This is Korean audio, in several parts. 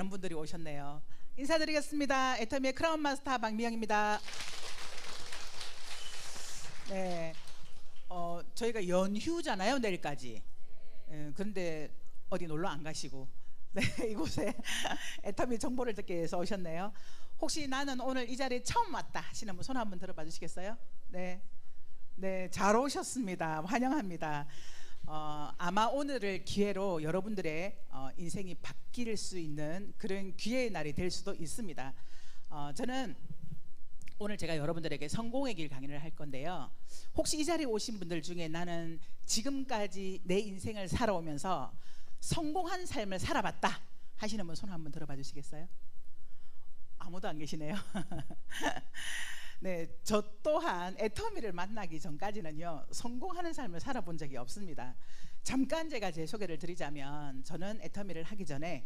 많은 분들이 오셨네요. 인사드리겠습니다. 애터미의 크라운 마스터 박미영입니다. 네, 저희가 연휴잖아요, 내일까지. 그런데 어디 놀러 안 가시고 네, 이곳에 애터미 정보를 듣기 위해서 오셨네요. 혹시 나는 오늘 이 자리에 처음 왔다 하시는 분 손 한번 들어봐 주시겠어요? 네, 네, 잘 오셨습니다. 환영합니다. 아마 오늘을 기회로 여러분들의 인생이 바뀔 수 있는 그런 기회의 날이 될 수도 있습니다. 저는 오늘 제가 여러분들에게 성공의 길 강의를 할 건데요. 혹시 이 자리에 오신 분들 중에 나는 지금까지 내 인생을 살아오면서 성공한 삶을 살아봤다 하시는 분 손 한번 들어봐 주시겠어요? 아무도 안 계시네요. 네, 저 또한 애터미를 만나기 전까지는요 성공하는 삶을 살아본 적이 없습니다. 잠깐 제가 제 소개를 드리자면, 저는 애터미를 하기 전에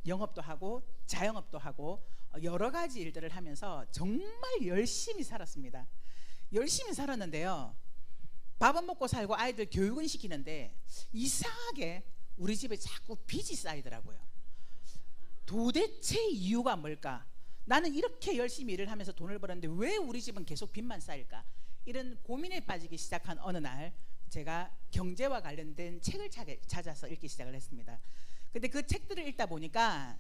영업도 하고 자영업도 하고 여러 가지 일들을 하면서 정말 열심히 살았습니다. 열심히 살았는데요, 밥은 먹고 살고 아이들 교육은 시키는데 이상하게 우리 집에 자꾸 빚이 쌓이더라고요. 도대체 이유가 뭘까? 나는 이렇게 열심히 일을 하면서 돈을 벌었는데 왜 우리 집은 계속 빚만 쌓일까? 이런 고민에 빠지기 시작한 어느 날, 제가 경제와 관련된 책을 찾아서 읽기 시작을 했습니다. 근데 그 책들을 읽다 보니까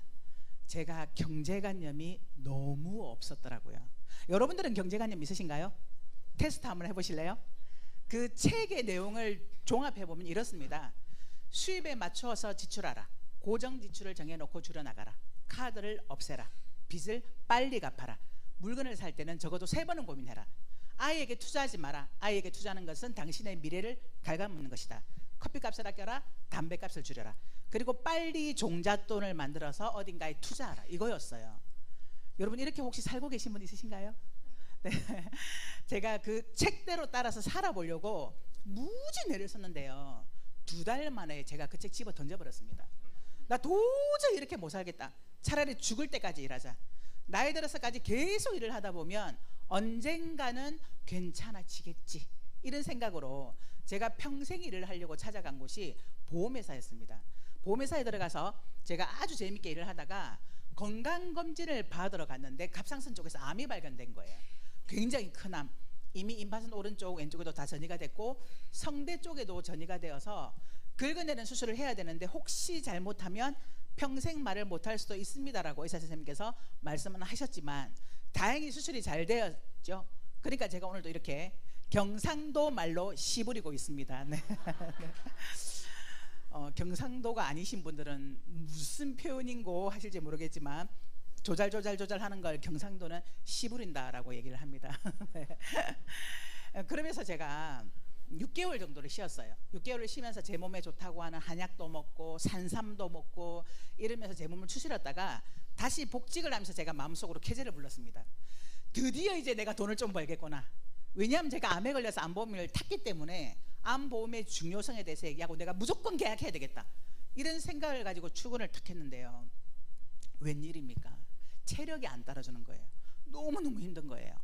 제가 경제관념이 너무 없었더라고요. 여러분들은 경제관념 있으신가요? 테스트 한번 해보실래요? 그 책의 내용을 종합해보면 이렇습니다. 수입에 맞춰서 지출하라. 고정 지출을 정해놓고 줄여나가라. 카드를 없애라. 빚을 빨리 갚아라. 물건을 살 때는 적어도 3번은 고민해라. 아이에게 투자하지 마라. 아이에게 투자하는 것은 당신의 미래를 갉아먹는 것이다. 커피값을 아껴라. 담배값을 줄여라. 그리고 빨리 종잣돈을 만들어서 어딘가에 투자하라. 이거였어요. 여러분, 이렇게 혹시 살고 계신 분 있으신가요? 네. 제가 그 책대로 따라서 살아보려고 무지 애를 썼는데요, 2달 만에 제가 그 책 집어 던져버렸습니다. 나 도저히 이렇게 못 살겠다. 차라리 죽을 때까지 일하자. 나이 들어서까지 계속 일을 하다 보면 언젠가는 괜찮아지겠지, 이런 생각으로 제가 평생 일을 하려고 찾아간 곳이 보험회사였습니다. 보험회사에 들어가서 제가 아주 재밌게 일을 하다가 건강검진을 받으러 갔는데 갑상선 쪽에서 암이 발견된 거예요. 굉장히 큰 암. 이미 임파선 오른쪽 왼쪽에도 다 전이가 됐고 성대 쪽에도 전이가 되어서 긁어내는 수술을 해야 되는데 혹시 잘못하면 평생 말을 못할 수도 있습니다라고 의사 선생님께서 말씀은 하셨지만 다행히 수술이 잘 되었죠. 그러니까 제가 오늘도 이렇게 경상도 말로 시부리고 있습니다. 네. 경상도가 아니신 분들은 무슨 표현인고 하실지 모르겠지만 조잘 하는 걸 경상도는 시부린다라고 얘기를 합니다. 네. 그러면서 제가 6개월 정도를 쉬었어요. 6개월을 쉬면서 제 몸에 좋다고 하는 한약도 먹고 산삼도 먹고 이러면서 제 몸을 추스렸다가 다시 복직을 하면서 제가 마음속으로 쾌재를 불렀습니다. 드디어 이제 내가 돈을 좀 벌겠구나. 왜냐하면 제가 암에 걸려서 암보험을 탔기 때문에 암보험의 중요성에 대해서 얘기하고 내가 무조건 계약해야 되겠다, 이런 생각을 가지고 출근을 탁 했는데요, 웬일입니까? 체력이 안 따라주는 거예요. 너무너무 힘든 거예요.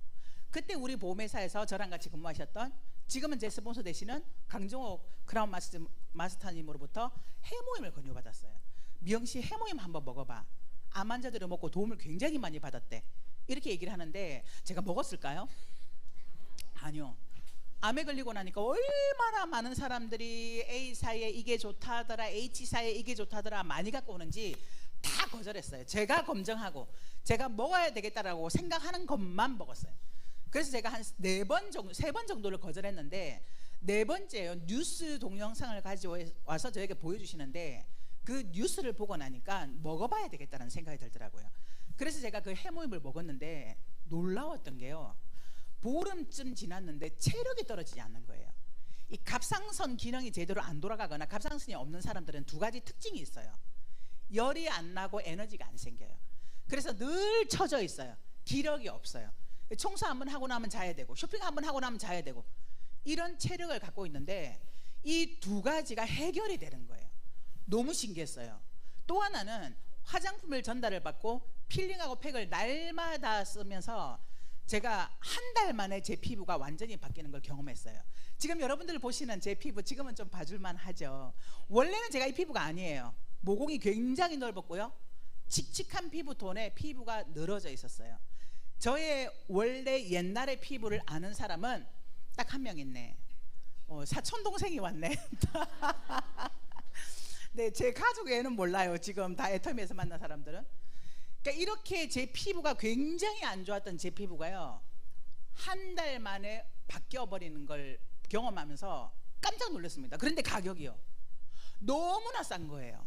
그때 우리 보험회사에서 저랑 같이 근무하셨던, 지금은 제 스폰서 되시는 강정옥 크라운 마스터님으로부터 해모임을 권유받았어요. 미영씨, 해모임 한번 먹어봐. 암 환자들이 먹고 도움을 굉장히 많이 받았대. 이렇게 얘기를 하는데 제가 먹었을까요? 아니요. 암에 걸리고 나니까 얼마나 많은 사람들이 A사에 이게 좋다더라, H사에 이게 좋다더라 많이 갖고 오는지 다 거절했어요. 제가 검증하고 제가 먹어야 되겠다라고 생각하는 것만 먹었어요. 그래서 제가 한 3번 정도를 거절했는데, 4번째요, 뉴스 동영상을 가져와서 저에게 보여주시는데 그 뉴스를 보고 나니까 먹어봐야 되겠다는 생각이 들더라고요. 그래서 제가 그 해모임을 먹었는데 놀라웠던 게요, 보름쯤 지났는데 체력이 떨어지지 않는 거예요. 이 갑상선 기능이 제대로 안 돌아가거나 갑상선이 없는 사람들은 2가지 특징이 있어요. 열이 안 나고 에너지가 안 생겨요. 그래서 늘 처져 있어요. 기력이 없어요. 청소 한번 하고 나면 자야 되고 쇼핑 한번 하고 나면 자야 되고 이런 체력을 갖고 있는데 이 2가지가 해결이 되는 거예요. 너무 신기했어요. 또 하나는 화장품을 전달을 받고 필링하고 팩을 날마다 쓰면서 제가 한 달 만에 제 피부가 완전히 바뀌는 걸 경험했어요. 지금 여러분들 보시는 제 피부 지금은 좀 봐줄만 하죠. 원래는 제가 이 피부가 아니에요. 모공이 굉장히 넓었고요, 칙칙한 피부톤에 피부가 늘어져 있었어요. 저의 원래 옛날의 피부를 아는 사람은 딱 한 명 있네. 사촌 동생이 왔네. 네, 제 가족에는 몰라요. 지금 다 애터미에서 만난 사람들은. 그러니까 이렇게 제 피부가 굉장히 안 좋았던 제 피부가요, 한 달 만에 바뀌어 버리는 걸 경험하면서 깜짝 놀랐습니다. 그런데 가격이요, 너무나 싼 거예요.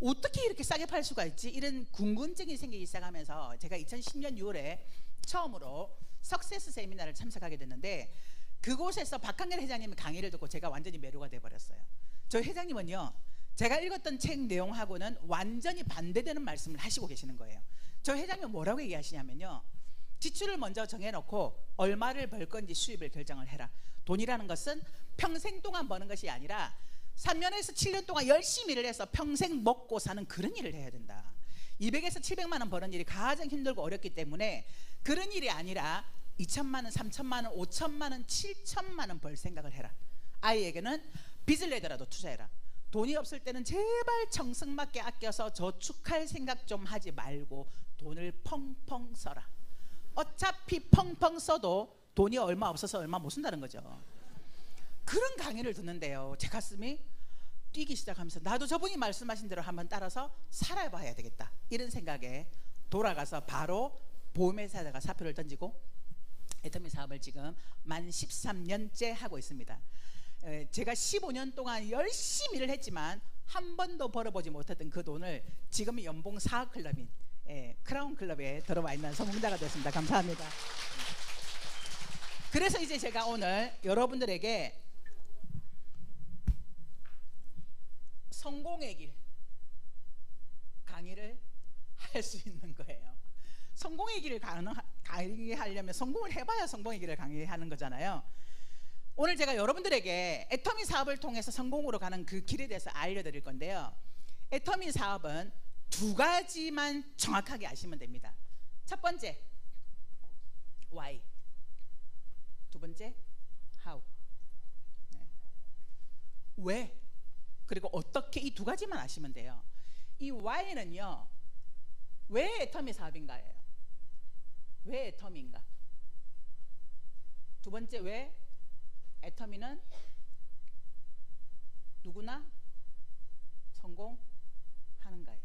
어떻게 이렇게 싸게 팔 수가 있지? 이런 궁금증이 생기기 시작하면서 제가 2010년 6월에 처음으로 석세스 세미나를 참석하게 됐는데, 그곳에서 박한결 회장님의 강의를 듣고 제가 완전히 매료가 돼버렸어요. 저희 회장님은요, 제가 읽었던 책 내용하고는 완전히 반대되는 말씀을 하시고 계시는 거예요. 저희 회장님은 뭐라고 얘기하시냐면요, 지출을 먼저 정해놓고 얼마를 벌 건지 수입을 결정을 해라. 돈이라는 것은 평생 동안 버는 것이 아니라 3년에서 7년 동안 열심히 일을 해서 평생 먹고 사는 그런 일을 해야 된다. 200에서 700만 원 버는 일이 가장 힘들고 어렵기 때문에 그런 일이 아니라 2천만 원, 3천만 원, 5천만 원, 7천만 원 벌 생각을 해라. 아이에게는 빚을 내더라도 투자해라. 돈이 없을 때는 제발 정성맞게 아껴서 저축할 생각 좀 하지 말고 돈을 펑펑 써라. 어차피 펑펑 써도 돈이 얼마 없어서 얼마 못 쓴다는 거죠. 그런 강의를 듣는데요, 제 가슴이 뛰기 시작하면서 나도 저분이 말씀하신 대로 한번 따라서 살아봐야 되겠다, 이런 생각에 돌아가서 바로 보험회사에다가 사표를 던지고 애터미 사업을 지금 만 13년째 하고 있습니다. 제가 15년 동안 열심히 일을 했지만 한 번도 벌어보지 못했던 그 돈을 지금 연봉 4억 클럽인 크라운 클럽에 들어와 있는 성공자가 됐습니다. 감사합니다. 그래서 이제 제가 오늘 여러분들에게 성공의 길 강의를 할 수 있는 거예요. 성공의 길을 강의하려면 성공을 해봐야 성공의 길을 강의하는 거잖아요. 오늘 제가 여러분들에게 애터미 사업을 통해서 성공으로 가는 그 길에 대해서 알려드릴 건데요, 애터미 사업은 두 가지만 정확하게 아시면 됩니다. 첫 번째 why, 두 번째 how. 왜, 그리고 어떻게, 이 두 가지만 아시면 돼요. 이 why는요, 왜 애터미 사업인가예요. 왜 애터미인가. 두 번째, 왜 애터미는 누구나 성공하는가요.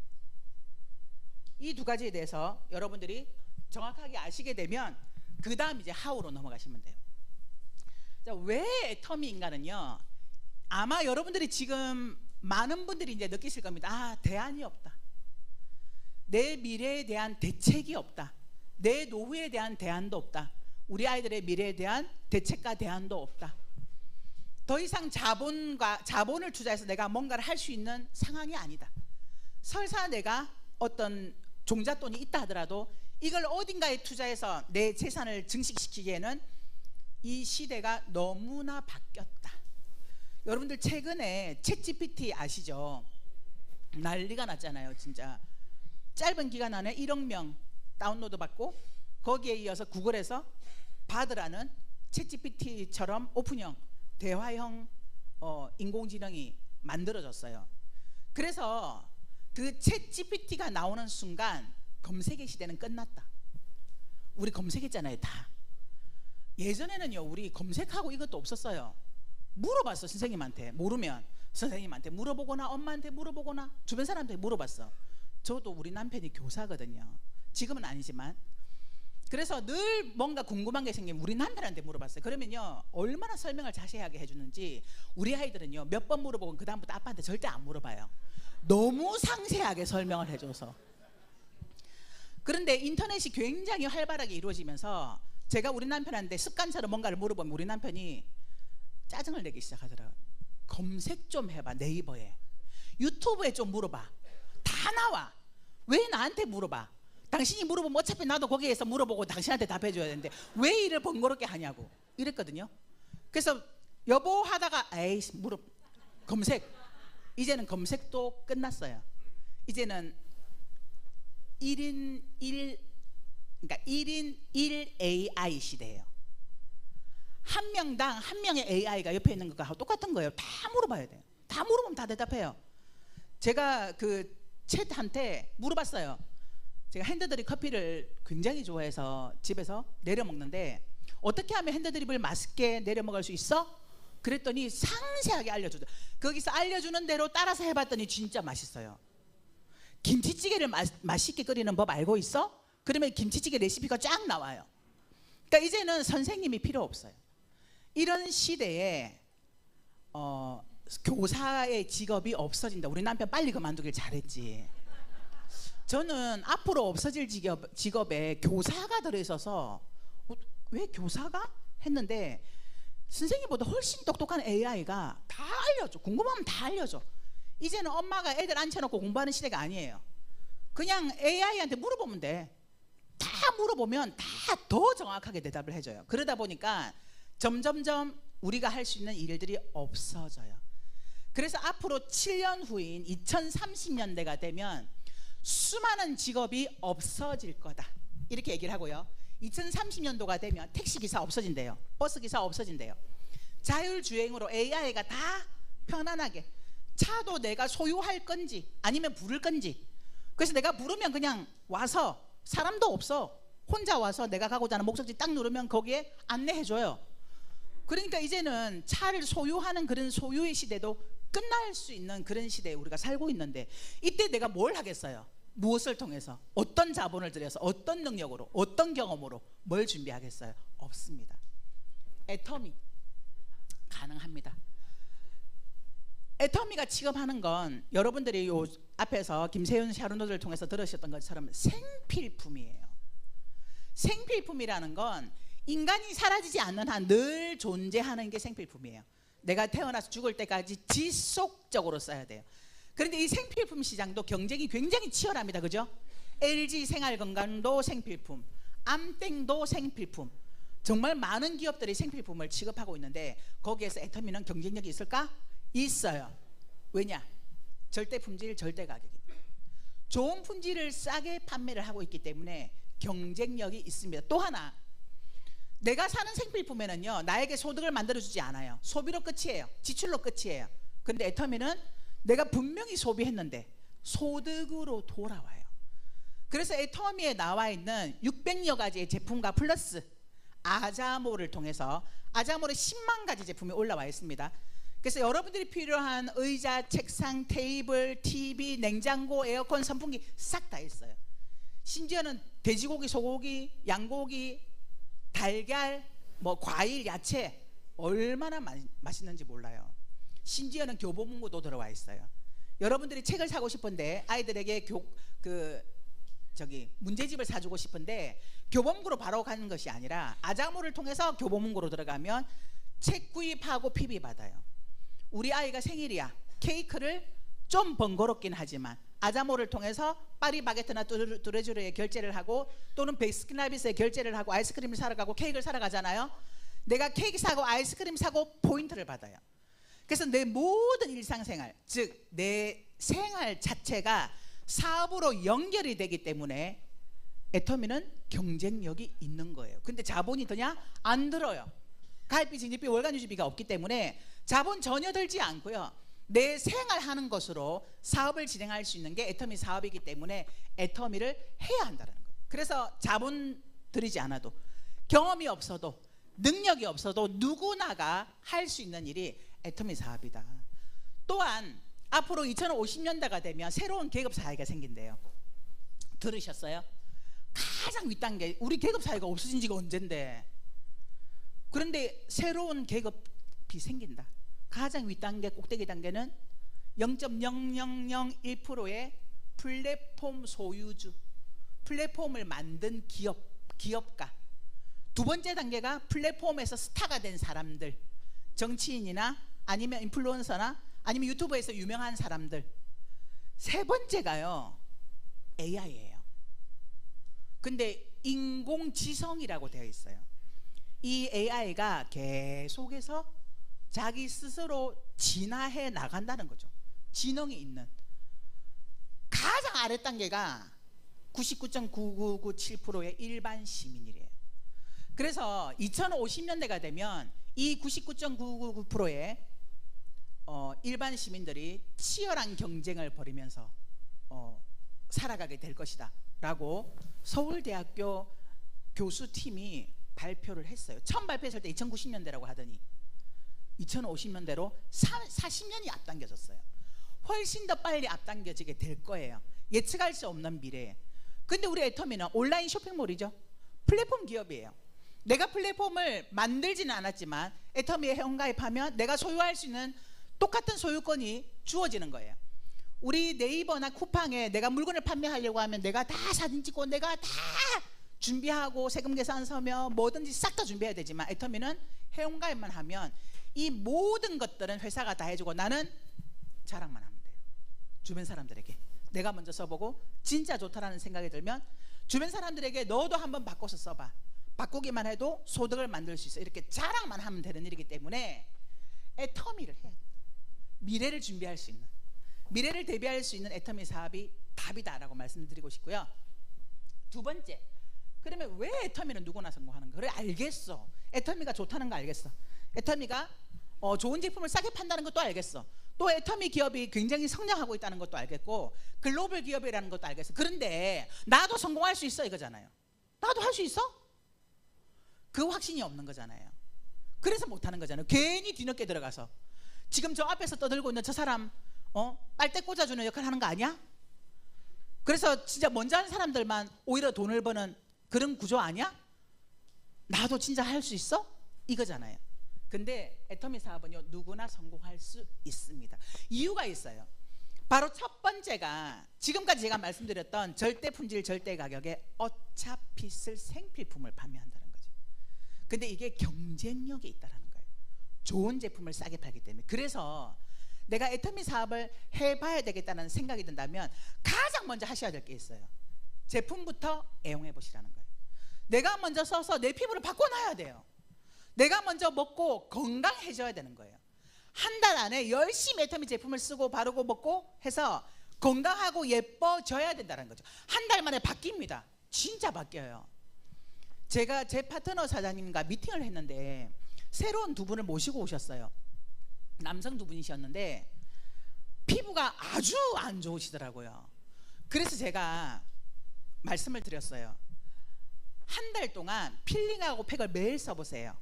이 두 가지에 대해서 여러분들이 정확하게 아시게 되면 그 다음 이제 how로 넘어가시면 돼요. 자, 왜 애터미인가는요, 아마 여러분들이 지금 많은 분들이 이제 느끼실 겁니다. 아, 대안이 없다. 내 미래에 대한 대책이 없다. 내 노후에 대한 대안도 없다. 우리 아이들의 미래에 대한 대책과 대안도 없다. 더 이상 자본을 투자해서 내가 뭔가를 할 수 있는 상황이 아니다. 설사 내가 어떤 종잣돈이 있다 하더라도 이걸 어딘가에 투자해서 내 재산을 증식시키기에는 이 시대가 너무나 바뀌었다. 여러분들 최근에 챗GPT 아시죠? 난리가 났잖아요. 진짜 짧은 기간 안에 1억 명 다운로드 받고 거기에 이어서 구글에서 바드라는 챗GPT처럼 오픈형 대화형 인공지능이 만들어졌어요. 그래서 그 챗GPT가 나오는 순간 검색의 시대는 끝났다. 우리 검색했잖아요, 다. 예전에는요, 우리 검색하고 이것도 없었어요. 물어봤어, 선생님한테. 모르면 선생님한테 물어보거나 엄마한테 물어보거나 주변 사람한테 물어봤어. 저도 우리 남편이 교사거든요. 지금은 아니지만. 그래서 늘 뭔가 궁금한 게 생기면 우리 남편한테 물어봤어요. 그러면요, 얼마나 설명을 자세하게 해주는지 우리 아이들은요, 몇 번 물어보고 그 다음부터 아빠한테 절대 안 물어봐요. 너무 상세하게 설명을 해줘서. 그런데 인터넷이 굉장히 활발하게 이루어지면서 제가 우리 남편한테 습관처럼 뭔가를 물어보면 우리 남편이 짜증을 내기 시작하더라고요. 검색 좀 해봐, 네이버에. 유튜브에 좀 물어봐. 다 나와. 왜 나한테 물어봐? 당신이 물어보면 어차피 나도 거기에서 물어보고 당신한테 답해줘야 되는데 왜 일을 번거롭게 하냐고 이랬거든요. 그래서 여보 하다가 에이씨 검색. 이제는 검색도 끝났어요. 이제는 1인 1 AI 시대예요. 한 명당 한 명의 AI가 옆에 있는 것과 똑같은 거예요. 다 물어봐야 돼요. 다 물어보면 다 대답해요. 제가 그 챗한테 물어봤어요. 제가 핸드드립 커피를 굉장히 좋아해서 집에서 내려 먹는데, 어떻게 하면 핸드드립을 맛있게 내려 먹을 수 있어? 그랬더니 상세하게 알려주죠. 거기서 알려주는 대로 따라서 해봤더니 진짜 맛있어요. 김치찌개를 맛있게 끓이는 법 알고 있어? 그러면 김치찌개 레시피가 쫙 나와요. 그러니까 이제는 선생님이 필요 없어요. 이런 시대에 교사의 직업이 없어진다. 우리 남편 빨리 그만두길 잘했지. 저는 앞으로 없어질 직업에 교사가 들어있어서 왜 교사가? 했는데, 선생님보다 훨씬 똑똑한 AI가 다 알려줘. 궁금하면 다 알려줘. 이제는 엄마가 애들 앉혀놓고 공부하는 시대가 아니에요. 그냥 AI한테 물어보면 돼. 다 물어보면 다 더 정확하게 대답을 해줘요. 그러다 보니까 점점점 우리가 할 수 있는 일들이 없어져요. 그래서 앞으로 7년 후인 2030년대가 되면 수많은 직업이 없어질 거다, 이렇게 얘기를 하고요. 2030년도가 되면 택시기사 없어진대요. 버스기사 없어진대요. 자율주행으로 AI가 다 편안하게, 차도 내가 소유할 건지 아니면 부를 건지, 그래서 내가 부르면 그냥 와서, 사람도 없어, 혼자 와서 내가 가고자 하는 목적지 딱 누르면 거기에 안내해줘요. 그러니까 이제는 차를 소유하는 그런 소유의 시대도 끝날 수 있는 그런 시대에 우리가 살고 있는데, 이때 내가 뭘 하겠어요? 무엇을 통해서, 어떤 자본을 들여서, 어떤 능력으로, 어떤 경험으로 뭘 준비하겠어요? 없습니다. 애터미 가능합니다. 애터미가 취급하는 건 여러분들이 요 앞에서 김세윤 샤론노를 통해서 들으셨던 것처럼 생필품이에요. 생필품이라는 건 인간이 사라지지 않는 한 늘 존재하는 게 생필품이에요. 내가 태어나서 죽을 때까지 지속적으로 써야 돼요. 그런데 이 생필품 시장도 경쟁이 굉장히 치열합니다. 그죠? LG 생활건강도 생필품, 암땡도 생필품, 정말 많은 기업들이 생필품을 취급하고 있는데, 거기에서 애터미는 경쟁력이 있을까? 있어요. 왜냐? 절대 품질, 절대 가격이 좋은 품질을 싸게 판매를 하고 있기 때문에 경쟁력이 있습니다. 또 하나, 내가 사는 생필품에는요, 나에게 소득을 만들어주지 않아요. 소비로 끝이에요. 지출로 끝이에요. 근데 애터미는 내가 분명히 소비했는데 소득으로 돌아와요. 그래서 애터미에 나와 있는 600여 가지의 제품과 플러스 아자모를 통해서 아자모의 10만 가지 제품이 올라와 있습니다. 그래서 여러분들이 필요한 의자, 책상, 테이블, TV, 냉장고, 에어컨, 선풍기 싹 다 있어요. 심지어는 돼지고기, 소고기, 양고기, 달걀, 뭐 과일, 야채 얼마나 맛있는지 몰라요. 심지어는 교보문고도 들어와 있어요. 여러분들이 책을 사고 싶은데, 아이들에게 문제집을 사주고 싶은데 교보문고로 바로 가는 것이 아니라 아자모를 통해서 교보문고로 들어가면 책 구입하고 PB 받아요. 우리 아이가 생일이야. 케이크를 좀 번거롭긴 하지만 아자모를 통해서 파리바게트나 뚜레쥬르에 결제를 하고, 또는 베스킨라빈스에 결제를 하고 아이스크림을 사러 가고 케이크를 사러 가잖아요. 내가 케이크 사고 아이스크림 사고 포인트를 받아요. 그래서 내 모든 일상생활, 즉 내 생활 자체가 사업으로 연결이 되기 때문에 애터미는 경쟁력이 있는 거예요. 근데 자본이 드냐? 안 들어요. 가입비, 징집비, 월간 유지비가 없기 때문에 자본 전혀 들지 않고요, 내 생활하는 것으로 사업을 진행할 수 있는 게 애터미 사업이기 때문에 애터미를 해야 한다는 거예요. 그래서 자본 들이지 않아도, 경험이 없어도, 능력이 없어도 누구나가 할 수 있는 일이 애터미 사업이다. 또한 앞으로 2050년대가 되면 새로운 계급 사회가 생긴대요. 들으셨어요? 가장 윗단계, 우리 계급 사회가 없어진 지가 언젠데. 그런데 새로운 계급이 생긴다. 가장 윗단계, 꼭대기 단계는 0.0001%의 플랫폼 소유주, 플랫폼을 만든 기업가. 두 번째 단계가 플랫폼에서 스타가 된 사람들, 정치인이나 아니면 인플루언서나 아니면 유튜브에서 유명한 사람들. 세 번째가요, AI예요. 근데 인공지성이라고 되어 있어요. 이 AI가 계속해서 자기 스스로 진화해 나간다는 거죠. 지능이 있는. 가장 아래 단계가 99.9997%의 일반 시민이래요. 그래서 2050년대가 되면 이 99.999%의 일반 시민들이 치열한 경쟁을 벌이면서 살아가게 될 것이다. 라고 서울대학교 교수팀이 발표를 했어요. 처음 발표했을 때 2090년대라고 하더니 2050년대로 40년이 앞당겨졌어요. 훨씬 더 빨리 앞당겨지게 될 거예요. 예측할 수 없는 미래에. 근데 우리 애터미는 온라인 쇼핑몰이죠. 플랫폼 기업이에요. 내가 플랫폼을 만들지는 않았지만 애터미에 회원가입하면 내가 소유할 수 있는 똑같은 소유권이 주어지는 거예요. 우리 네이버나 쿠팡에 내가 물건을 판매하려고 하면 내가 다 사진 찍고 내가 다 준비하고 세금 계산 서며 뭐든지 싹 다 준비해야 되지만 애터미는 회원가입만 하면 이 모든 것들은 회사가 다 해주고 나는 자랑만 하면 돼요. 주변 사람들에게 내가 먼저 써보고 진짜 좋다라는 생각이 들면 주변 사람들에게 너도 한번 바꿔서 써봐. 바꾸기만 해도 소득을 만들 수 있어. 이렇게 자랑만 하면 되는 일이기 때문에 애터미를 해야 돼요. 미래를 준비할 수 있는, 미래를 대비할 수 있는 애터미 사업이 답이다라고 말씀드리고 싶고요. 두 번째, 그러면 왜 애터미는 누구나 성공하는 거야? 그래, 알겠어. 애터미가 좋다는 거 알겠어. 애터미가 좋은 제품을 싸게 판다는 것도 알겠어. 또 애터미 기업이 굉장히 성장하고 있다는 것도 알겠고 글로벌 기업이라는 것도 알겠어. 그런데 나도 성공할 수 있어 이거잖아요. 나도 할 수 있어? 그 확신이 없는 거잖아요. 그래서 못하는 거잖아요. 괜히 뒤늦게 들어가서 지금 저 앞에서 떠들고 있는 저 사람 빨대 꽂아주는 역할을 하는 거 아니야? 그래서 진짜 먼저 한 사람들만 오히려 돈을 버는 그런 구조 아니야? 나도 진짜 할 수 있어? 이거잖아요. 근데 애터미 사업은요 누구나 성공할 수 있습니다. 이유가 있어요. 바로 첫 번째가 지금까지 제가 말씀드렸던 절대 품질 절대 가격에 어차피 쓸 생필품을 판매한다는 거죠. 근데 이게 경쟁력이 있다는 거예요. 좋은 제품을 싸게 팔기 때문에. 그래서 내가 애터미 사업을 해봐야 되겠다는 생각이 든다면 가장 먼저 하셔야 될 게 있어요. 제품부터 애용해 보시라는 거예요. 내가 먼저 써서 내 피부를 바꿔놔야 돼요. 내가 먼저 먹고 건강해져야 되는 거예요. 한 달 안에 열심히 애터미 제품을 쓰고 바르고 먹고 해서 건강하고 예뻐져야 된다는 거죠. 한 달 만에 바뀝니다. 진짜 바뀌어요. 제가 제 파트너 사장님과 미팅을 했는데 새로운 두 분을 모시고 오셨어요. 남성 두 분이셨는데 피부가 아주 안 좋으시더라고요. 그래서 제가 말씀을 드렸어요. 한 달 동안 필링하고 팩을 매일 써보세요.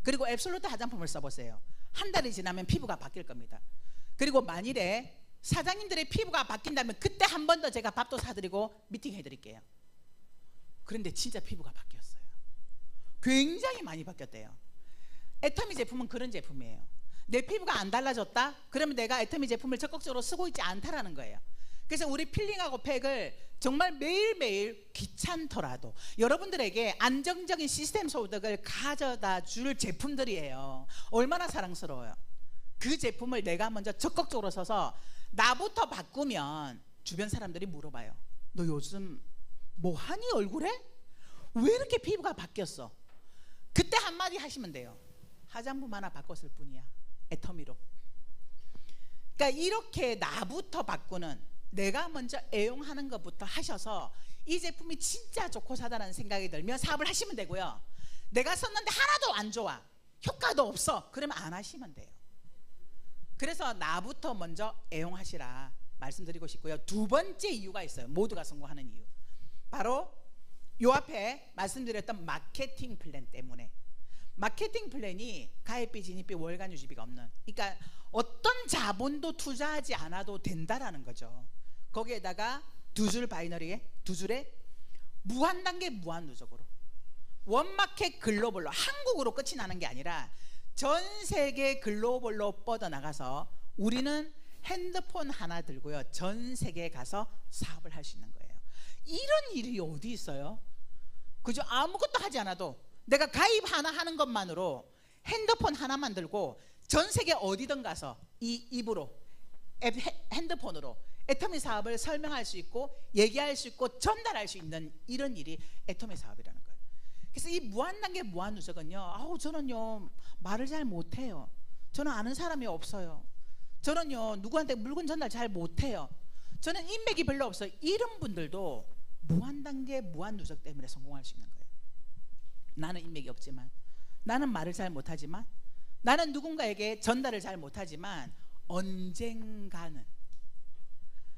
그리고 앱솔루트 화장품을 써보세요. 한 달이 지나면 피부가 바뀔 겁니다. 그리고 만일에 사장님들의 피부가 바뀐다면 그때 한 번 더 제가 밥도 사드리고 미팅 해드릴게요. 그런데 진짜 피부가 바뀌었어요. 굉장히 많이 바뀌었대요. 애터미 제품은 그런 제품이에요. 내 피부가 안 달라졌다? 그러면 내가 애터미 제품을 적극적으로 쓰고 있지 않다라는 거예요. 그래서 우리 필링하고 팩을 정말 매일매일 귀찮더라도 여러분들에게 안정적인 시스템 소득을 가져다 줄 제품들이에요. 얼마나 사랑스러워요. 그 제품을 내가 먼저 적극적으로 써서 나부터 바꾸면 주변 사람들이 물어봐요. 너 요즘 뭐 하니 얼굴에? 왜 이렇게 피부가 바뀌었어? 그때 한마디 하시면 돼요. 화장품 하나 바꿨을 뿐이야. 애터미로. 그러니까 이렇게 나부터 바꾸는, 내가 먼저 애용하는 것부터 하셔서 이 제품이 진짜 좋고 사다라는 생각이 들면 사업을 하시면 되고요. 내가 썼는데 하나도 안 좋아, 효과도 없어, 그러면 안 하시면 돼요. 그래서 나부터 먼저 애용하시라 말씀드리고 싶고요. 두 번째 이유가 있어요. 모두가 성공하는 이유. 바로 요 앞에 말씀드렸던 마케팅 플랜 때문에. 마케팅 플랜이 가입비, 진입비, 월간 유지비가 없는, 그러니까 어떤 자본도 투자하지 않아도 된다라는 거죠. 거기에다가 두 줄 바이너리에 두 줄에 무한 단계 무한 누적으로 원마켓 글로벌로, 한국으로 끝이 나는 게 아니라 전 세계 글로벌로 뻗어나가서 우리는 핸드폰 하나 들고요 전 세계에 가서 사업을 할 수 있는 거예요. 이런 일이 어디 있어요? 그죠? 아무것도 하지 않아도 내가 가입 하나 하는 것만으로 핸드폰 하나만 들고 전 세계 어디든 가서 이 입으로 핸드폰으로 애터미 사업을 설명할 수 있고 얘기할 수 있고 전달할 수 있는 이런 일이 애터미 사업이라는 거예요. 그래서 이 무한단계 무한누적은요, 아우 저는요 말을 잘 못해요, 저는 아는 사람이 없어요, 저는요 누구한테 물건 전달 잘 못해요, 저는 인맥이 별로 없어요, 이런 분들도 무한단계 무한누적 때문에 성공할 수 있는 거예요. 나는 인맥이 없지만, 나는 말을 잘 못하지만, 나는 누군가에게 전달을 잘 못하지만 언젠가는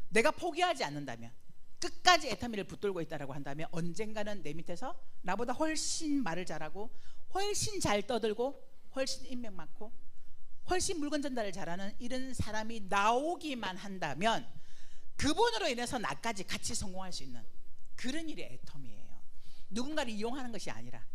내가 포기하지 않는다면, 끝까지 애터미를 붙들고 있다라고 한다면 언젠가는 내 밑에서 나보다 훨씬 말을 잘하고 훨씬 잘 떠들고 훨씬 인맥 많고 훨씬 물건 전달을 잘하는 이런 사람이 나오기만 한다면 그분으로 인해서 나까지 같이 성공할 수 있는 그런 일이 애터미예요. 누군가를 이용하는 것이 아니라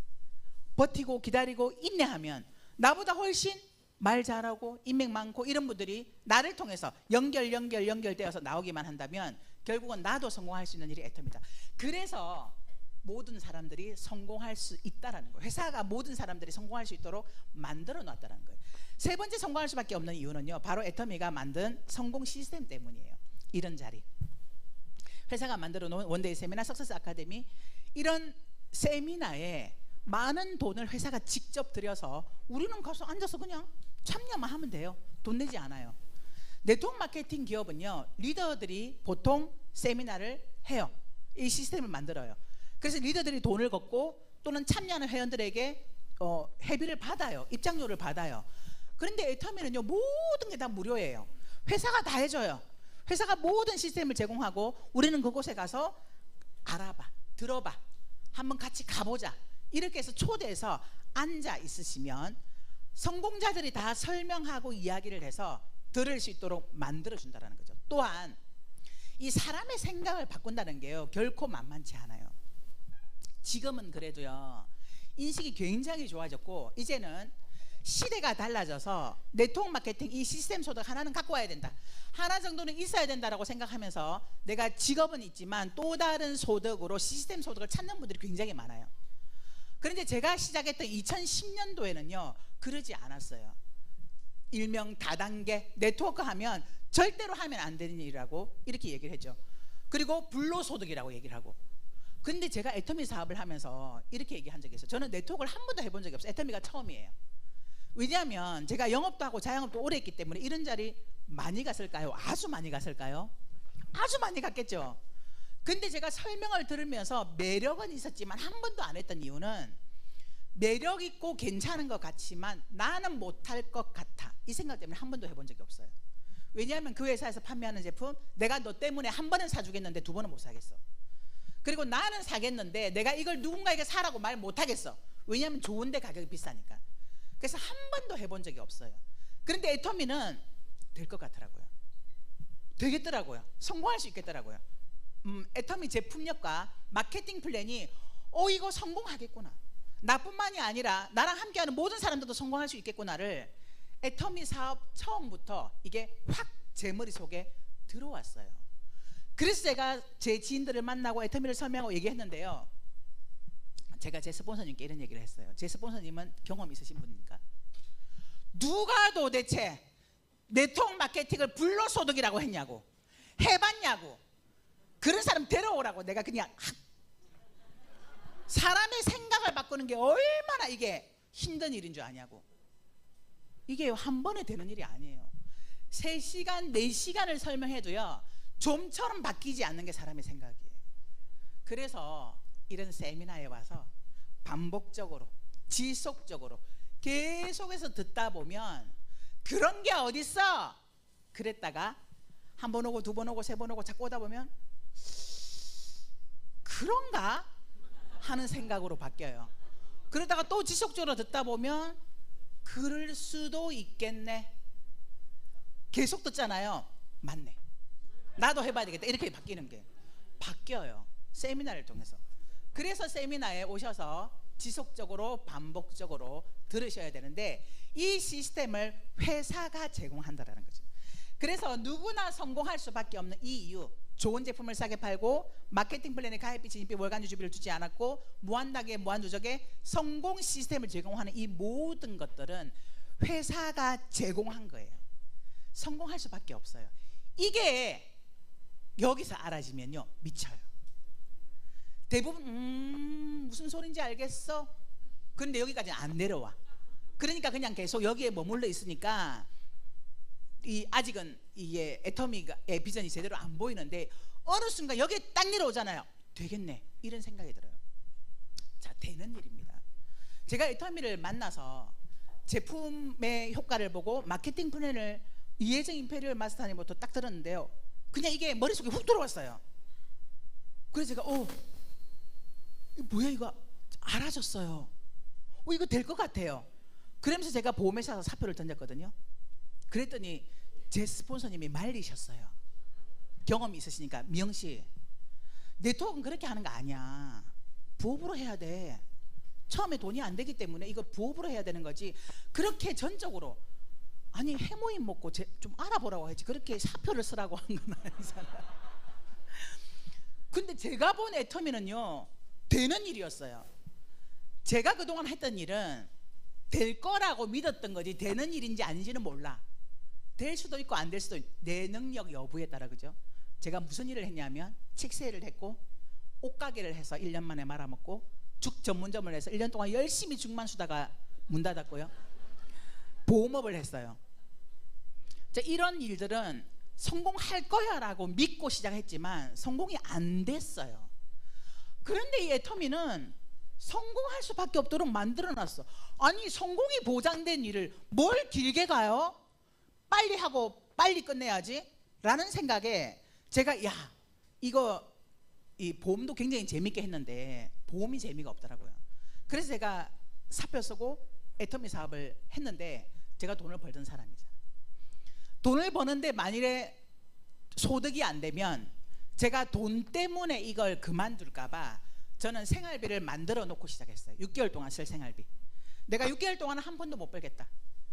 버티고 기다리고 인내하면 나보다 훨씬 말 잘하고 인맥 많고 이런 분들이 나를 통해서 연결되어서 나오기만 한다면 결국은 나도 성공할 수 있는 일이 애터미다. 그래서 모든 사람들이 성공할 수 있다라는 거예요. 회사가 모든 사람들이 성공할 수 있도록 만들어 놨다는 거예요. 세 번째 성공할 수밖에 없는 이유는요, 바로 애터미가 만든 성공 시스템 때문이에요. 이런 자리, 회사가 만들어 놓은 원데이 세미나, 석세스 아카데미, 이런 세미나에 많은 돈을 회사가 직접 들여서 우리는 가서 앉아서 그냥 참여만 하면 돼요. 돈 내지 않아요. 네트워크 마케팅 기업은요, 리더들이 보통 세미나를 해요. 이 시스템을 만들어요. 그래서 리더들이 돈을 걷고 또는 참여하는 회원들에게 회비를 받아요. 입장료를 받아요. 그런데 애터미는요, 모든 게 다 무료예요. 회사가 다 해줘요. 회사가 모든 시스템을 제공하고 우리는 그곳에 가서 알아봐, 들어봐, 한번 같이 가보자, 이렇게 해서 초대해서 앉아 있으시면 성공자들이 다 설명하고 이야기를 해서 들을 수 있도록 만들어준다는 거죠. 또한 이 사람의 생각을 바꾼다는 게요, 결코 만만치 않아요. 지금은 그래도요, 인식이 굉장히 좋아졌고 이제는 시대가 달라져서 네트워크 마케팅 이 시스템 소득 하나는 갖고 와야 된다, 하나 정도는 있어야 된다라고 생각하면서 내가 직업은 있지만 또 다른 소득으로 시스템 소득을 찾는 분들이 굉장히 많아요. 그런데 제가 시작했던 2010년도에는요 그러지 않았어요. 일명 다단계 네트워크 하면 절대로 하면 안 되는 일이라고 이렇게 얘기를 했죠. 그리고 불로소득이라고 얘기를 하고. 근데 제가 애터미 사업을 하면서 이렇게 얘기한 적이 있어요. 저는 네트워크를 한 번도 해본 적이 없어요. 애터미가 처음이에요. 왜냐하면 제가 영업도 하고 자영업도 오래 했기 때문에 이런 자리 많이 갔을까요? 아주 많이 갔을까요? 아주 많이 갔겠죠. 근데 제가 설명을 들으면서 매력은 있었지만 한 번도 안 했던 이유는 매력 있고 괜찮은 것 같지만 나는 못할 것 같아, 이 생각 때문에 한 번도 해본 적이 없어요. 왜냐하면 그 회사에서 판매하는 제품 내가 너 때문에 한 번은 사주겠는데 두 번은 못 사겠어. 그리고 나는 사겠는데 내가 이걸 누군가에게 사라고 말 못하겠어. 왜냐하면 좋은데 가격이 비싸니까. 그래서 한 번도 해본 적이 없어요. 그런데 애터미는 될 것 같더라고요. 되겠더라고요. 성공할 수 있겠더라고요. 애터미 제품력과 마케팅 플랜이 이거 성공하겠구나, 나뿐만이 아니라 나랑 함께하는 모든 사람들도 성공할 수 있겠구나를 애터미 사업 처음부터 이게 확 제 머릿속에 들어왔어요. 그래서 제가 제 지인들을 만나고 애터미를 설명하고 얘기했는데요, 제가 제 스폰서님께 이런 얘기를 했어요. 제 스폰서님은 경험 있으신 분이니까 누가 도대체 네트워크 마케팅을 불로소득이라고 했냐고, 해봤냐고, 그런 사람 데려오라고. 내가 그냥 사람의 생각을 바꾸는 게 얼마나 이게 힘든 일인 줄 아냐고. 이게 한 번에 되는 일이 아니에요. 3시간 4시간을 설명해도요 좀처럼 바뀌지 않는 게 사람의 생각이에요. 그래서 이런 세미나에 와서 반복적으로 지속적으로 계속해서 듣다 보면 그런 게 어딨어 그랬다가 한 번 오고 두 번 오고 세 번 오고 자꾸 오다 보면 그런가 하는 생각으로 바뀌어요. 그러다가 또 지속적으로 듣다 보면 그럴 수도 있겠네, 계속 듣잖아요. 맞네, 나도 해봐야 되겠다, 이렇게 바뀌는 게 바뀌어요, 세미나를 통해서. 그래서 세미나에 오셔서 지속적으로 반복적으로 들으셔야 되는데 이 시스템을 회사가 제공한다는 거죠. 그래서 누구나 성공할 수밖에 없는 이 이유, 좋은 제품을 싸게 팔고 마케팅 플랜에 가입비, 진입비, 월간 유지비를 주지 않았고 무한하게 무한누적의 성공 시스템을 제공하는 이 모든 것들은 회사가 제공한 거예요. 성공할 수밖에 없어요. 이게 여기서 알아지면요 미쳐요. 대부분 무슨 소린지 알겠어? 그런데 여기까지는 안 내려와. 그러니까 그냥 계속 여기에 머물러 있으니까 아직은 이게 애터미의 비전이 제대로 안 보이는데 어느 순간 여기에 딱 내려오잖아요. 되겠네, 이런 생각이 들어요. 자, 되는 일입니다. 제가 애터미를 만나서 제품의 효과를 보고 마케팅 플랜을 이혜정 임페리얼 마스터님부터 딱 들었는데요, 그냥 이게 머릿속에 훅 들어왔어요. 그래서 제가 이거 뭐야 이거 알아줬어요. 이거 될 것 같아요. 그러면서 제가 보험회사에서 사표를 던졌거든요. 그랬더니 제 스폰서님이 말리셨어요. 경험이 있으시니까 미영씨 네트워크는 그렇게 하는 거 아니야. 부업으로 해야 돼. 처음에 돈이 안 되기 때문에 이거 부업으로 해야 되는 거지. 그렇게 전적으로 아니 해모임 먹고 좀 알아보라고 했지 그렇게 사표를 쓰라고 한 건 아니잖아요. 근데 제가 본 애터미는요 되는 일이었어요. 제가 그동안 했던 일은 될 거라고 믿었던 거지 되는 일인지 아닌지는 몰라. 될 수도 있고 안 될 수도 있고 내 능력 여부에 따라. 그죠? 제가 무슨 일을 했냐면 책세일을 했고 옷가게를 해서 1년 만에 말아먹고 죽 전문점을 해서 1년 동안 열심히 죽만 수다가 문 닫았고요. 보험업을 했어요. 자, 이런 일들은 성공할 거야 라고 믿고 시작했지만 성공이 안 됐어요. 그런데 이 애터미는 성공할 수밖에 없도록 만들어놨어. 아니 성공이 보장된 일을 뭘 길게 가요? 빨리 하고 빨리 끝내야지 라는 생각에 제가 이거 이 보험도 굉장히 재밌게 했는데 보험이 재미가 없더라고요. 그래서 제가 사표 쓰고 애터미 사업을 했는데 제가 돈을 벌던 사람이잖아요. 돈을 버는데 만일에 소득이 안 되면 제가 돈 때문에 이걸 그만둘까봐 저는 생활비를 만들어 놓고 시작했어요. 6개월 동안 쓸 생활비. 내가 6개월 동안은 한 푼도 못 벌겠다.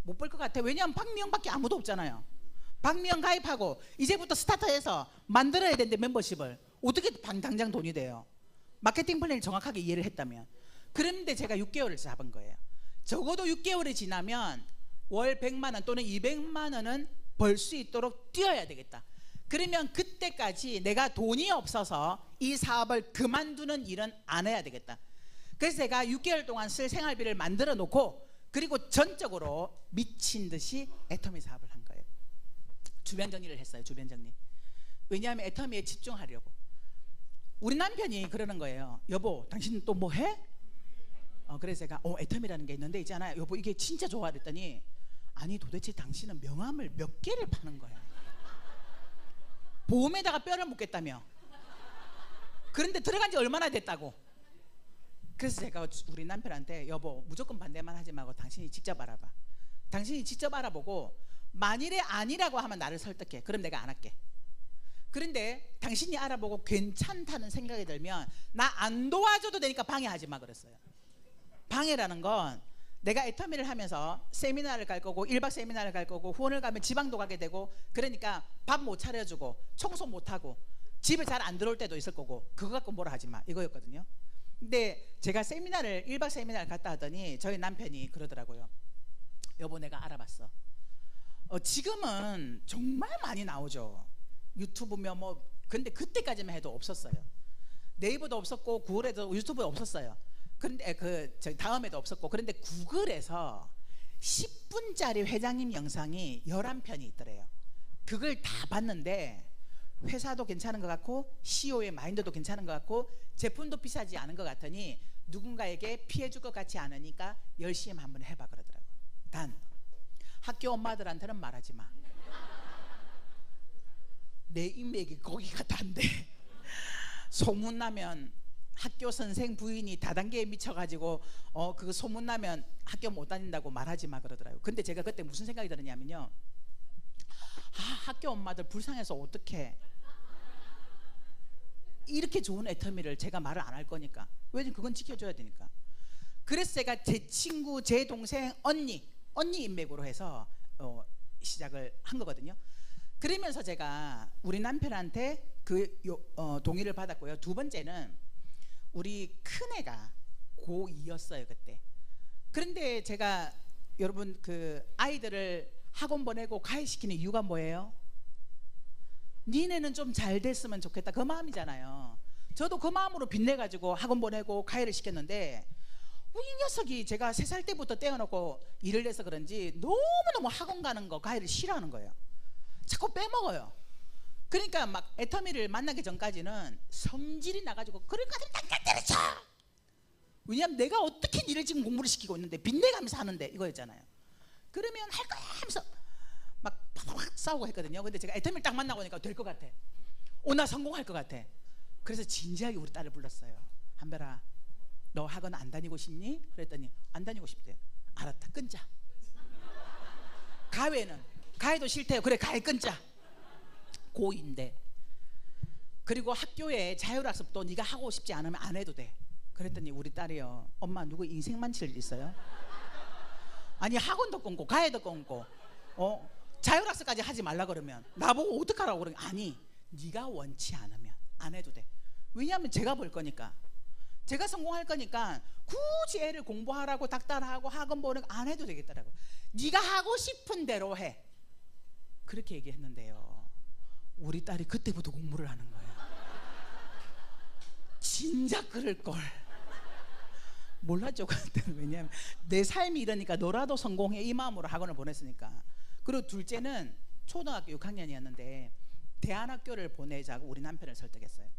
못 벌 것 같아. 왜냐하면 박미영밖에 아무도 없잖아요. 박미영 가입하고 이제부터 스타트해서 만들어야 되는데 멤버십을 어떻게 당장 돈이 돼요? 마케팅 플랜을 정확하게 이해를 했다면. 그런데 제가 6개월을 잡은 거예요. 적어도 6개월이 지나면 월 100만 원 또는 200만 원은 벌 수 있도록 뛰어야 되겠다. 그러면 그때까지 내가 돈이 없어서 이 사업을 그만두는 일은 안 해야 되겠다. 그래서 제가 6개월 동안 쓸 생활비를 만들어 놓고 그리고 전적으로 미친 듯이 애터미 사업을 한 거예요. 주변 정리를 했어요. 주변 정리. 왜냐하면 애터미에 집중하려고. 우리 남편이 그러는 거예요. 여보 당신 또 뭐 해? 그래서 제가 애터미라는 게 있는데 있잖아요. 여보 이게 진짜 좋아 그랬더니 아니 도대체 당신은 명함을 몇 개를 파는 거야. 보험에다가 뼈를 묻겠다며. 그런데 들어간 지 얼마나 됐다고. 그래서 제가 우리 남편한테 여보 무조건 반대만 하지 말고 당신이 직접 알아봐. 당신이 직접 알아보고 만일에 아니라고 하면 나를 설득해. 그럼 내가 안 할게. 그런데 당신이 알아보고 괜찮다는 생각이 들면 나 안 도와줘도 되니까 방해하지 마 그랬어요. 방해라는 건 내가 애터미를 하면서 세미나를 갈 거고 1박 세미나를 갈 거고 후원을 가면 지방도 가게 되고 그러니까 밥 못 차려주고 청소 못하고 집에 잘 안 들어올 때도 있을 거고 그거 갖고 뭐라 하지 마 이거였거든요. 근데 제가 세미나를 1박 세미나를 갔다 하더니 저희 남편이 그러더라고요. 여보 내가 알아봤어. 지금은 정말 많이 나오죠. 유튜브면 뭐 근데 그때까지만 해도 없었어요. 네이버도 없었고 구글에도 유튜브도 없었어요. 그런데 저희 다음에도 없었고 그런데 구글에서 10분짜리 회장님 영상이 11편이 있더래요. 그걸 다 봤는데 회사도 괜찮은 것 같고 CEO의 마인드도 괜찮은 것 같고 제품도 비싸지 않은 것 같으니 누군가에게 피해 줄 것 같지 않으니까 열심히 한번 해봐 그러더라고요. 단 학교 엄마들한테는 말하지 마. 내 인맥이 거기가 단데 소문나면 학교 선생 부인이 다단계에 미쳐가지고 그거 소문나면 학교 못 다닌다고 말하지 마 그러더라고요. 근데 제가 그때 무슨 생각이 들었냐면요. 학교 엄마들 불쌍해서 어떡해. 이렇게 좋은 애터미를 제가 말을 안 할 거니까. 왜냐면 그건 지켜줘야 되니까. 그래서 제가 제 친구, 제 동생, 언니 인맥으로 해서 시작을 한 거거든요. 그러면서 제가 우리 남편한테 동의를 받았고요. 두 번째는 우리 큰애가 고2였어요 그때. 그런데 제가 여러분 그 아이들을 학원 보내고 가해시키는 이유가 뭐예요? 니네는 좀 잘 됐으면 좋겠다 그 마음이잖아요. 저도 그 마음으로 빚내가지고 학원 보내고 가해를 시켰는데 이 녀석이 제가 3살 때부터 떼어놓고 일을 해서 그런지 너무너무 학원 가는 거 가해를 싫어하는 거예요. 자꾸 빼먹어요. 그러니까 막 애터미를 만나기 전까지는 성질이 나가지고 그럴 것 같으면 당장 때려쳐. 왜냐하면 내가 어떻게 니를 지금 공부를 시키고 있는데 빚내가면서 하는데 이거였잖아요. 그러면 할 거야 하면서 막 싸우고 했거든요. 근데 제가 애터미를 딱 만나고 보니까 될 것 같아. 나 성공할 것 같아. 그래서 진지하게 우리 딸을 불렀어요. 한별아, 너 학원 안 다니고 싶니? 그랬더니 안 다니고 싶대요. 알았다, 끊자. 가외는 가해도 싫대요. 그래, 가해 끊자. 고2인데. 그리고 학교에 자율학습도 네가 하고 싶지 않으면 안 해도 돼. 그랬더니 우리 딸이요, 엄마 누구 인생 망칠 일 있어요? 아니 학원도 끊고 가해도 끊고 자율학습까지 하지 말라 그러면 나보고 어떡하라고 그러니, 아니 네가 원치 않으면 안 해도 돼. 왜냐하면 제가 볼 거니까, 제가 성공할 거니까 굳이 애를 공부하라고 닥달하고 학원 보는 거 안 해도 되겠더라고. 네가 하고 싶은 대로 해. 그렇게 얘기했는데요, 우리 딸이 그때부터 공부를 하는 거예요. 진작 그럴걸. 몰랐죠 그때는. 왜냐하면 내 삶이 이러니까 너라도 성공해 이 마음으로 학원을 보냈으니까. 그리고 둘째는 초등학교 6학년이었는데 대안학교를 보내자고 우리 남편을 설득했어요.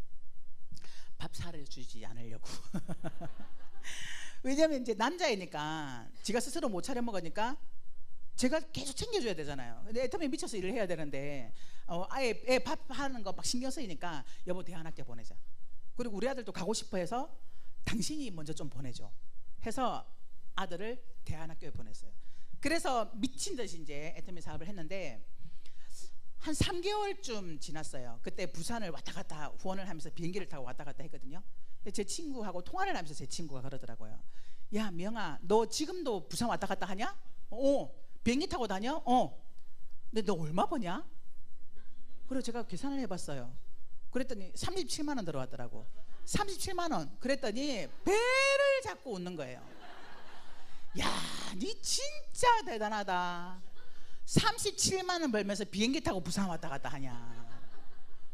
밥 사려주지 않으려고. 왜냐하면 이제 남자이니까 지가 스스로 못 차려 먹으니까 제가 계속 챙겨줘야 되잖아요. 근데 애터미에 미쳐서 일을 해야 되는데 아예 애 밥 하는 거 막 신경 쓰이니까 여보 대안학교 보내자. 그리고 우리 아들도 가고 싶어 해서 당신이 먼저 좀 보내줘 해서 아들을 대안학교에 보냈어요. 그래서 미친 듯이 이제 애터미 사업을 했는데 한 3개월쯤 지났어요. 그때 부산을 왔다 갔다 후원을 하면서 비행기를 타고 왔다 갔다 했거든요. 근데 제 친구하고 통화를 하면서 제 친구가 그러더라고요. 야 명아, 너 지금도 부산 왔다 갔다 하냐? 비행기 타고 다녀? 근데 너 얼마 버냐? 그래서 제가 계산을 해봤어요. 그랬더니 37만 원 들어왔더라고. 37만 원. 그랬더니 배를 잡고 웃는 거예요. 야, 니 진짜 대단하다. 37만 원 벌면서 비행기 타고 부산 왔다 갔다 하냐.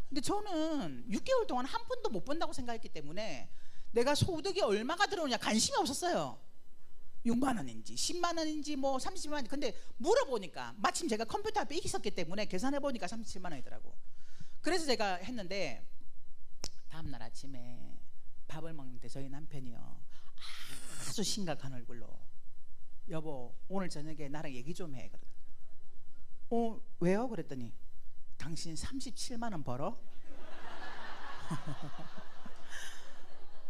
근데 저는 6개월 동안 한 푼도 못 번다고 생각했기 때문에 내가 소득이 얼마가 들어오냐 관심이 없었어요. 6만 원인지 10만 원인지 뭐 30만 원인지. 근데 물어보니까 마침 제가 컴퓨터 앞에 있었기 때문에 계산해보니까 37만 원이더라고. 그래서 제가 했는데 다음날 아침에 밥을 먹는데 저희 남편이요, 아주 심각한 얼굴로 여보 오늘 저녁에 나랑 얘기 좀 해. 왜요? 그랬더니 당신 37만 원 벌어?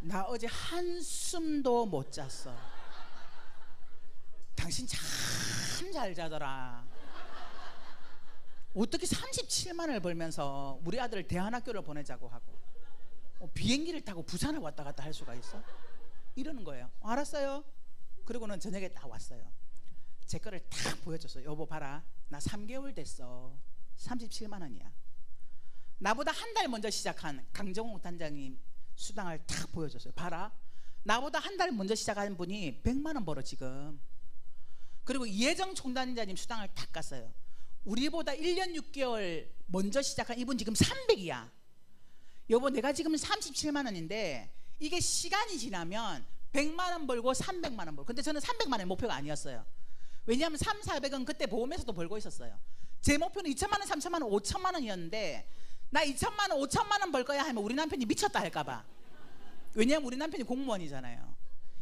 나 어제 한숨도 못 잤어. 당신 참 잘 자더라. 어떻게 37만 원을 벌면서 우리 아들을 대안학교를 보내자고 하고 비행기를 타고 부산을 왔다 갔다 할 수가 있어? 이러는 거예요. 알았어요. 그리고는 저녁에 딱 왔어요. 제 거를 딱 보여줬어요. 여보 봐라, 나 3개월 됐어. 37만 원이야. 나보다 한 달 먼저 시작한 강정욱 단장님 수당을 딱 보여줬어요. 봐라, 나보다 한 달 먼저 시작한 분이 100만 원 벌어 지금. 그리고 이혜정 총단장님 수당을 딱 깠어요. 우리보다 1년 6개월 먼저 시작한 이분 지금 300이야. 여보 내가 지금 37만 원인데 이게 시간이 지나면 100만 원 벌고 300만 원 벌고. 근데 저는 300만 원의 목표가 아니었어요. 왜냐하면 3, 400은 그때 보험에서도 벌고 있었어요. 제 목표는 2천만 원, 3천만 원, 5천만 원이었는데 나 2천만 원, 5천만 원 벌 거야 하면 우리 남편이 미쳤다 할까봐. 왜냐하면 우리 남편이 공무원이잖아요.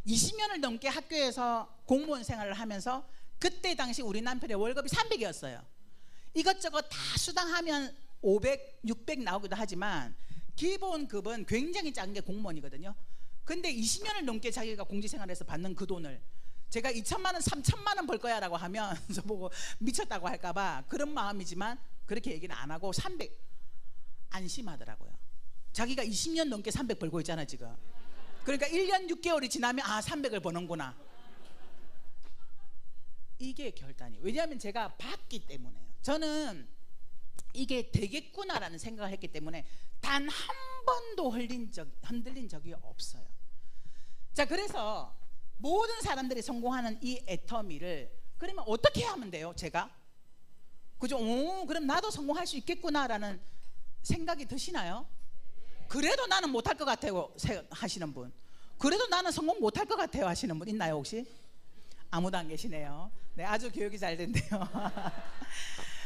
20년을 넘게 학교에서 공무원 생활을 하면서 그때 당시 우리 남편의 월급이 300이었어요. 이것저것 다 수당하면 500, 600 나오기도 하지만 기본급은 굉장히 작은 게 공무원이거든요. 근데 20년을 넘게 자기가 공직생활에서 받는 그 돈을 제가 2천만 원, 3천만 원 벌 거야 라고 하면 저보고 미쳤다고 할까봐 그런 마음이지만 그렇게 얘기는 안 하고 300 안심하더라고요. 자기가 20년 넘게 300 벌고 있잖아 지금. 그러니까 1년 6개월이 지나면 300을 버는구나. 이게 결단이. 왜냐하면 제가 봤기 때문에요. 저는 이게 되겠구나라는 생각을 했기 때문에 단 한 번도 흔들린 적이 없어요. 자, 그래서 모든 사람들이 성공하는 이 애터미를 그러면 어떻게 하면 돼요? 제가 그죠? 그럼 나도 성공할 수 있겠구나라는 생각이 드시나요? 그래도 나는 못할 것 같아요 하시는 분, 그래도 나는 성공 못할 것 같아요 하시는 분 있나요 혹시? 아무도 안 계시네요. 네, 아주 교육이 잘 된대요.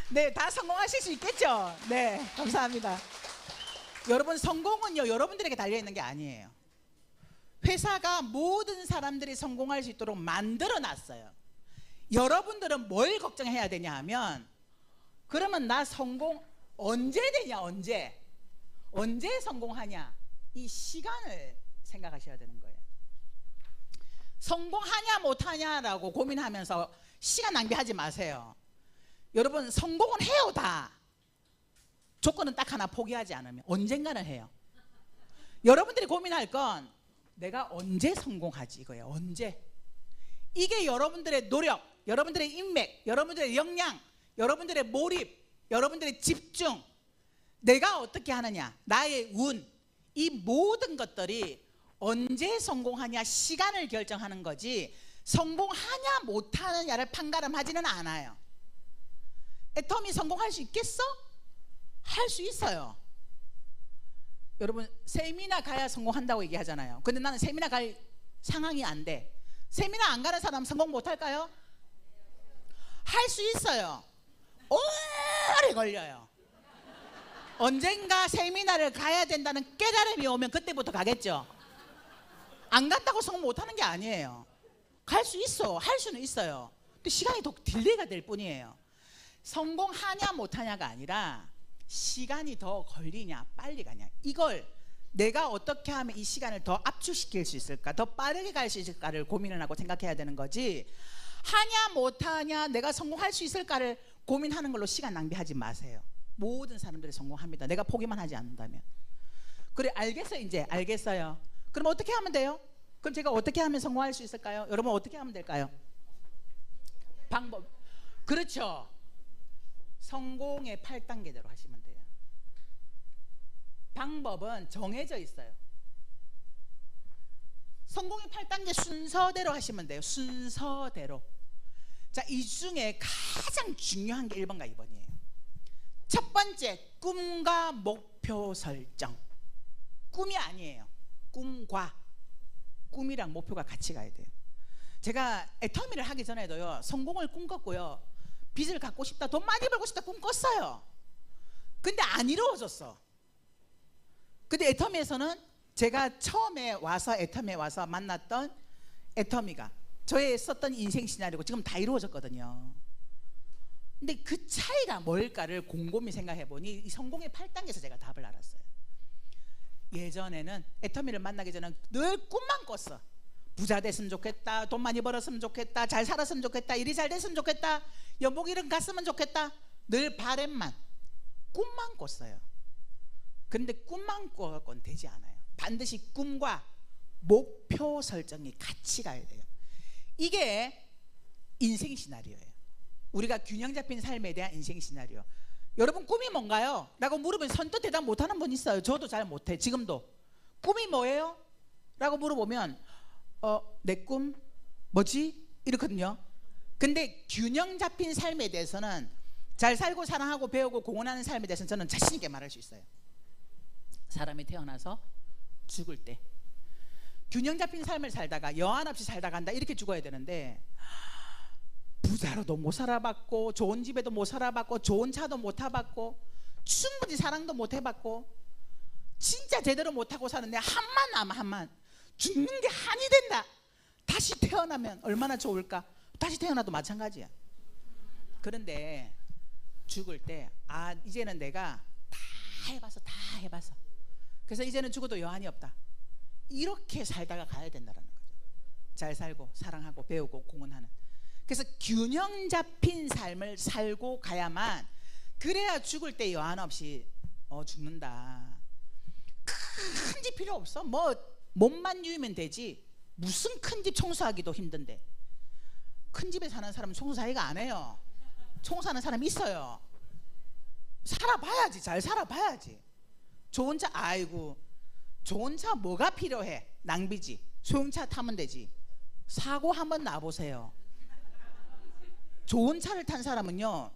네, 다 성공하실 수 있겠죠? 네, 감사합니다. 여러분, 성공은요 여러분들에게 달려있는 게 아니에요. 회사가 모든 사람들이 성공할 수 있도록 만들어 놨어요. 여러분들은 뭘 걱정해야 되냐 하면, 그러면 나 성공 언제 되냐, 언제 성공하냐, 이 시간을 생각하셔야 되는 거예요. 성공하냐 못하냐라고 고민하면서 시간 낭비하지 마세요. 여러분 성공은 해요. 다 조건은 딱 하나, 포기하지 않으면 언젠가는 해요. 여러분들이 고민할 건 내가 언제 성공하지 이거예요. 언제. 이게 여러분들의 노력, 여러분들의 인맥, 여러분들의 역량, 여러분들의 몰입, 여러분들의 집중, 내가 어떻게 하느냐, 나의 운, 이 모든 것들이 언제 성공하냐 시간을 결정하는 거지 성공하냐 못하느냐를 판가름하지는 않아요. 애터미 성공할 수 있겠어? 할 수 있어요. 여러분 세미나 가야 성공한다고 얘기하잖아요. 근데 나는 세미나 갈 상황이 안 돼. 세미나 안 가는 사람 성공 못할까요? 할 수 있어요. 오래 걸려요. 언젠가 세미나를 가야 된다는 깨달음이 오면 그때부터 가겠죠. 안 간다고 성공 못하는 게 아니에요. 갈 수 있어. 할 수는 있어요. 근데 시간이 더 딜레이가 될 뿐이에요. 성공하냐 못하냐가 아니라 시간이 더 걸리냐 빨리 가냐, 이걸 내가 어떻게 하면 이 시간을 더 압축시킬 수 있을까, 더 빠르게 갈 수 있을까를 고민을 하고 생각해야 되는 거지, 하냐 못하냐 내가 성공할 수 있을까를 고민하는 걸로 시간 낭비하지 마세요. 모든 사람들이 성공합니다. 내가 포기만 하지 않는다면. 그래 알겠어요. 이제 알겠어요. 그럼 어떻게 하면 돼요? 그럼 제가 어떻게 하면 성공할 수 있을까요? 여러분 어떻게 하면 될까요? 방법. 그렇죠. 성공의 8단계대로 하시면 돼요. 방법은 정해져 있어요. 성공의 8단계 순서대로 하시면 돼요. 순서대로. 자, 이 중에 가장 중요한 게 1번과 2번이에요. 첫 번째, 꿈과 목표 설정. 꿈이 아니에요. 꿈과. 꿈이랑 목표가 같이 가야 돼요. 제가 애터미를 하기 전에도요, 성공을 꿈꿨고요, 빚을 갚고 싶다, 돈 많이 벌고 싶다 꿈꿨어요. 근데 안 이루어졌어. 근데 애터미에서는 제가 처음에 와서 애터미에 와서 만났던 애터미가 저의 썼던 인생 시나리오고 지금 다 이루어졌거든요. 근데 그 차이가 뭘까를 곰곰이 생각해 보니 이 성공의 8단계에서 제가 답을 알았어요. 예전에는 애터미를 만나기 전에는 늘 꿈만 꿨어. 부자 됐으면 좋겠다, 돈 많이 벌었으면 좋겠다, 잘 살았으면 좋겠다, 일이 잘 됐으면 좋겠다, 연봉 이름 갔으면 좋겠다, 늘 바램만, 꿈만 꿨어요. 그런데 꿈만 꿔갖고는 되지 않아요. 반드시 꿈과 목표 설정이 같이 가야 돼요. 이게 인생 시나리오예요. 우리가 균형 잡힌 삶에 대한 인생 시나리오. 여러분 꿈이 뭔가요? 라고 물으면 선뜻 대답 못하는 분 있어요. 저도 잘 못해. 지금도. 꿈이 뭐예요? 라고 물어보면 내 꿈 뭐지? 이렇거든요. 근데 균형 잡힌 삶에 대해서는 잘 살고 사랑하고 배우고 공헌하는 삶에 대해서는 저는 자신 있게 말할 수 있어요. 사람이 태어나서 죽을 때 균형 잡힌 삶을 살다가 여한 없이 살다 간다 이렇게 죽어야 되는데, 부자로도 못 살아봤고 좋은 집에도 못 살아봤고 좋은 차도 못 타봤고 충분히 사랑도 못 해봤고 진짜 제대로 못하고 사는데 한만 남아. 한만 죽는 게 한이 된다. 다시 태어나면 얼마나 좋을까. 다시 태어나도 마찬가지야. 그런데 죽을 때 이제는 내가 다 해봤어. 그래서 이제는 죽어도 여한이 없다. 이렇게 살다가 가야 된다는 거죠. 잘 살고 사랑하고 배우고 공헌하는. 그래서 균형 잡힌 삶을 살고 가야만, 그래야 죽을 때 여한 없이 죽는다. 큰 집 필요 없어. 뭐 몸만 유이면 되지. 무슨 큰 집 청소하기도 힘든데. 큰 집에 사는 사람은 청소 자기가 안 해요. 청소하는 사람 있어요. 살아봐야지. 잘 살아봐야지. 좋은 차, 아이고 좋은 차 뭐가 필요해. 낭비지. 소형차 타면 되지. 사고 한번 나보세요. 좋은 차를 탄 사람은요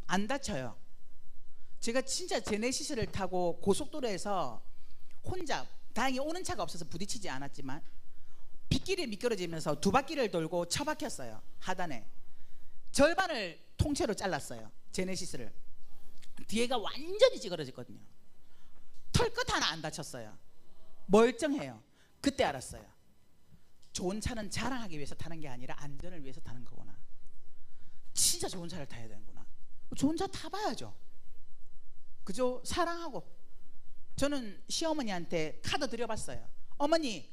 안 다쳐요. 제가 진짜 제네시스를 타고 고속도로에서 혼자, 다행히 오는 차가 없어서 부딪히지 않았지만 빗길에 미끄러지면서 두 바퀴를 돌고 처박혔어요. 하단에 절반을 통째로 잘랐어요. 제네시스를. 뒤에가 완전히 찌그러졌거든요. 털끝 하나 안 다쳤어요. 멀쩡해요. 그때 알았어요. 좋은 차는 자랑하기 위해서 타는 게 아니라 안전을 위해서 타는 거구나. 진짜 좋은 차를 타야 되는구나. 좋은 차 타봐야죠. 그죠? 사랑하고 저는 시어머니한테 카드 드려봤어요. 어머니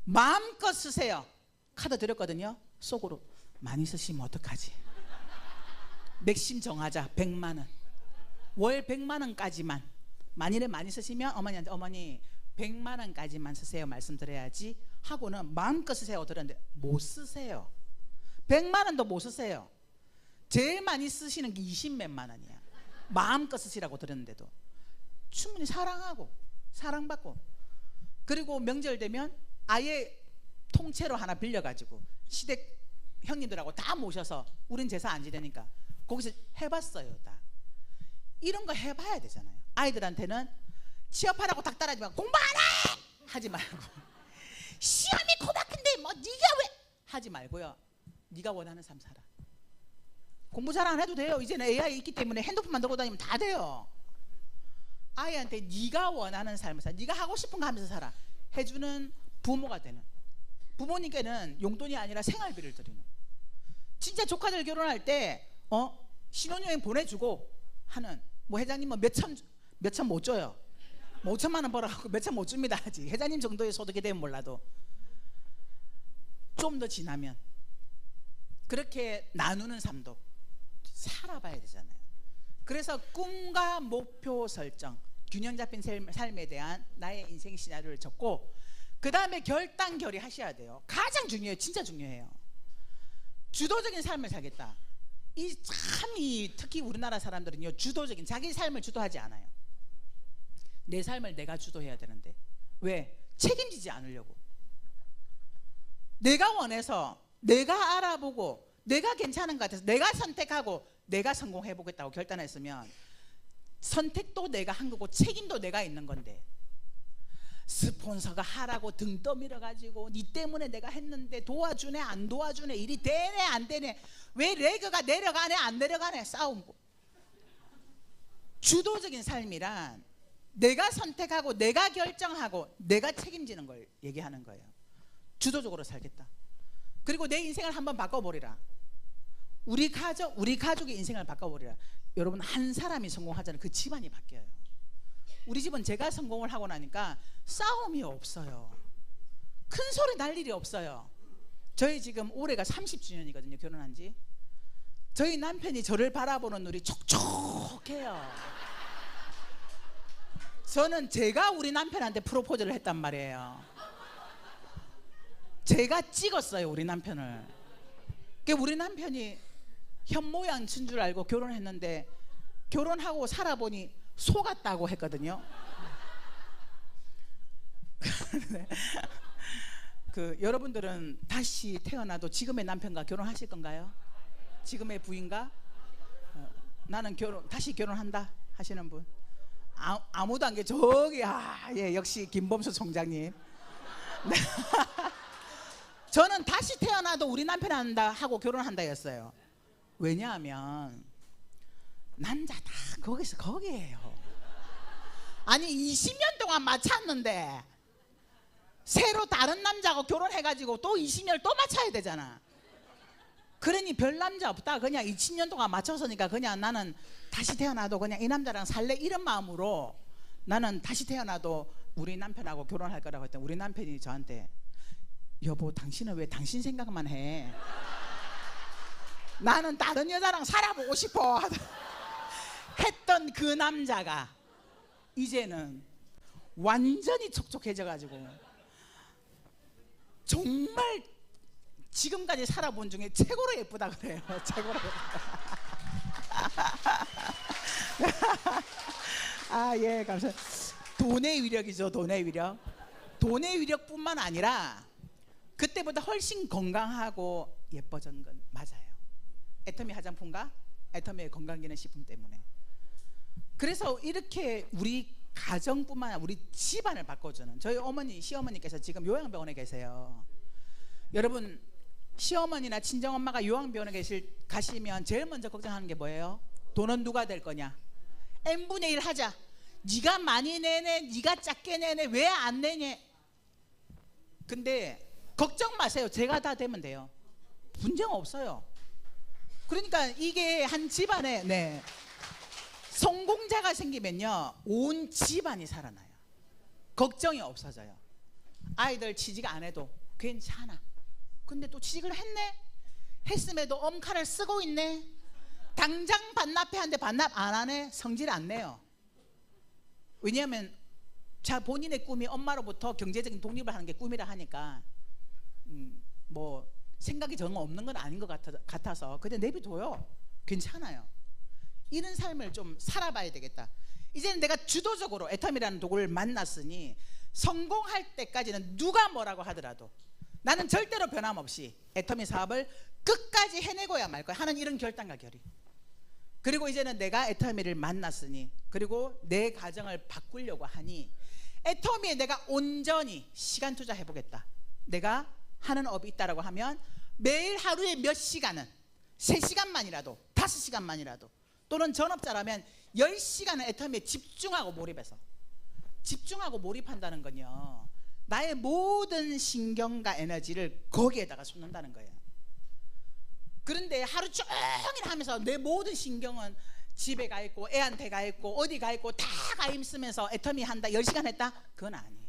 마음껏 쓰세요. 카드 드렸거든요. 속으로 많이 쓰시면 어떡하지? 맥심 정하자. 100만 원. 월 100만 원까지만. 만일에 많이 쓰시면 어머니한테 어머니 100만 원까지만 쓰세요 말씀드려야지 하고는 마음껏 쓰세요 들었는데 못 쓰세요. 100만 원도 못 쓰세요. 제일 많이 쓰시는 게 20몇만 원이야. 마음껏 쓰시라고 들었는데도. 충분히 사랑하고 사랑받고, 그리고 명절 되면 아예 통째로 하나 빌려가지고 시댁 형님들하고 다 모셔서 우린 제사 안 지내니까 거기서 해봤어요. 다 이런 거 해봐야 되잖아요. 아이들한테는 취업하라고 닥 따라하지만 공부 안 해! 하지 말고 시험이 코박힌데 뭐 네가 왜 하지 말고요. 네가 원하는 삶 살아. 공부 잘 안 해도 돼요. 이제는 AI 있기 때문에 핸드폰만 들고 다니면 다 돼요. 아이한테 네가 원하는 삶을 살아. 네가 하고 싶은 거 하면서 살아. 해주는 부모가 되는, 부모님께는 용돈이 아니라 생활비를 드리는. 진짜 조카들 결혼할 때 신혼여행 보내주고 하는, 뭐 회장님 뭐 몇천 못 줘요. 뭐 5천만 원 벌어갖고 몇천 못 줍니다. 아직 회장님 정도의 소득이 되면 몰라도 좀 더 지나면 그렇게 나누는 삶도 살아봐야 되잖아요. 그래서 꿈과 목표 설정, 균형 잡힌 삶에 대한 나의 인생 시나리오를 적고 그 다음에 결단결의 하셔야 돼요. 가장 중요해요. 진짜 중요해요. 주도적인 삶을 살겠다. 이 특히 우리나라 사람들은요, 주도적인 자기 삶을 주도하지 않아요. 내 삶을 내가 주도해야 되는데 왜? 책임지지 않으려고. 내가 원해서, 내가 알아보고, 내가 괜찮은 것 같아서 내가 선택하고 내가 성공해보겠다고 결단했으면 선택도 내가 한 거고 책임도 내가 있는 건데, 스폰서가 하라고 등 떠밀어 가지고 니 때문에 내가 했는데 도와주네 안 도와주네, 일이 되네 안 되네, 왜 레그가 내려가네 안 내려가네 싸움고. 주도적인 삶이란 내가 선택하고 내가 결정하고 내가 책임지는 걸 얘기하는 거예요. 주도적으로 살겠다. 그리고 내 인생을 한번 바꿔보리라. 우리 가족의 인생을 바꿔보리라. 여러분, 한 사람이 성공하잖아요. 그 집안이 바뀌어요. 우리 집은 제가 성공을 하고 나니까 싸움이 없어요. 큰 소리 날 일이 없어요. 저희 지금 올해가 30주년이거든요 결혼한 지. 저희 남편이 저를 바라보는 눈이 촉촉해요. 저는 제가 우리 남편한테 프로포즈를 했단 말이에요. 제가 찍었어요 우리 남편을. 우리 남편이 현모양친 줄 알고 결혼했는데 결혼하고 살아보니 속았다고 했거든요. 여러분들은 다시 태어나도 지금의 남편과 결혼하실 건가요? 지금의 부인과? 나는 다시 결혼한다 하시는 분? 아무도 안 계셔. 저기 예, 역시 김범수 총장님. 저는 다시 태어나도 우리 남편 한다 하고 결혼한다 했어요. 왜냐하면 남자 다 거기에요. 아니 20년 동안 맞췄는데 새로 다른 남자하고 결혼해가지고 또 20년을 또 맞춰야 되잖아. 그러니 별 남자 없다. 그냥 20년 동안 맞춰서니까 그냥 나는 다시 태어나도 그냥 이 남자랑 살래, 이런 마음으로 나는 다시 태어나도 우리 남편하고 결혼할 거라고 했더니 우리 남편이 저한테 여보 당신은 왜 당신 생각만 해? 나는 다른 여자랑 살아보고 싶어 했던 그 남자가 이제는 완전히 촉촉해져가지고 정말 지금까지 살아본 중에 최고로 예쁘다 그래요. 최고로 예쁘다. 예, 감사합니다. 돈의 위력이죠. 돈의 위력. 돈의 위력뿐만 아니라 그때보다 훨씬 건강하고 예뻐진 건 맞아요. 애터미 화장품과 애터미의 건강기능식품 때문에. 그래서 이렇게 우리 가정뿐만 아니라 우리 집안을 바꿔주는, 저희 어머니, 시어머니께서 지금 요양병원에 계세요. 여러분, 시어머니나 친정엄마가 요양병원에 가시면 제일 먼저 걱정하는 게 뭐예요? 돈은 누가 될 거냐? n분의 1 하자. 네가 많이 내네, 네가 작게 내네, 왜 안 내냐? 근데 걱정 마세요. 제가 다 되면 돼요. 문제가 없어요. 그러니까 이게 한 집안에 성공자가 생기면요 온 집안이 살아나요. 걱정이 없어져요. 아이들 취직 안 해도 괜찮아. 근데 또 취직을 했음에도 엄카를 쓰고 있네. 당장 반납해 하는데 반납 안 하네. 성질 안 내요. 왜냐하면 본인의 꿈이 엄마로부터 경제적인 독립을 하는 게 꿈이라 하니까 뭐 생각이 정 없는 건 아닌 것 같아서 그냥 내비둬요. 괜찮아요. 이런 삶을 좀 살아봐야 되겠다. 이제는 내가 주도적으로 애텀이라는 도구를 만났으니 성공할 때까지는 누가 뭐라고 하더라도 나는 절대로 변함없이 애터미 사업을 끝까지 해내고야 말 거야 하는 이런 결단과 결의. 그리고 이제는 내가 애터미를 만났으니 그리고 내 가정을 바꾸려고 하니 애터미에 내가 온전히 시간 투자해 보겠다. 내가 하는 업이 있다라고 하면 매일 하루에 몇 시간은 3시간만이라도 5시간만이라도 또는 전업자라면 10시간은 애터미에 집중하고 몰입한다는 건요, 나의 모든 신경과 에너지를 거기에다가 쏟는다는 거예요. 그런데 하루 종일 하면서 내 모든 신경은 집에 가 있고 애한테 가 있고 어디 가 있고 다 가 있으면서 애터미 한다 10시간 했다? 그건 아니에요.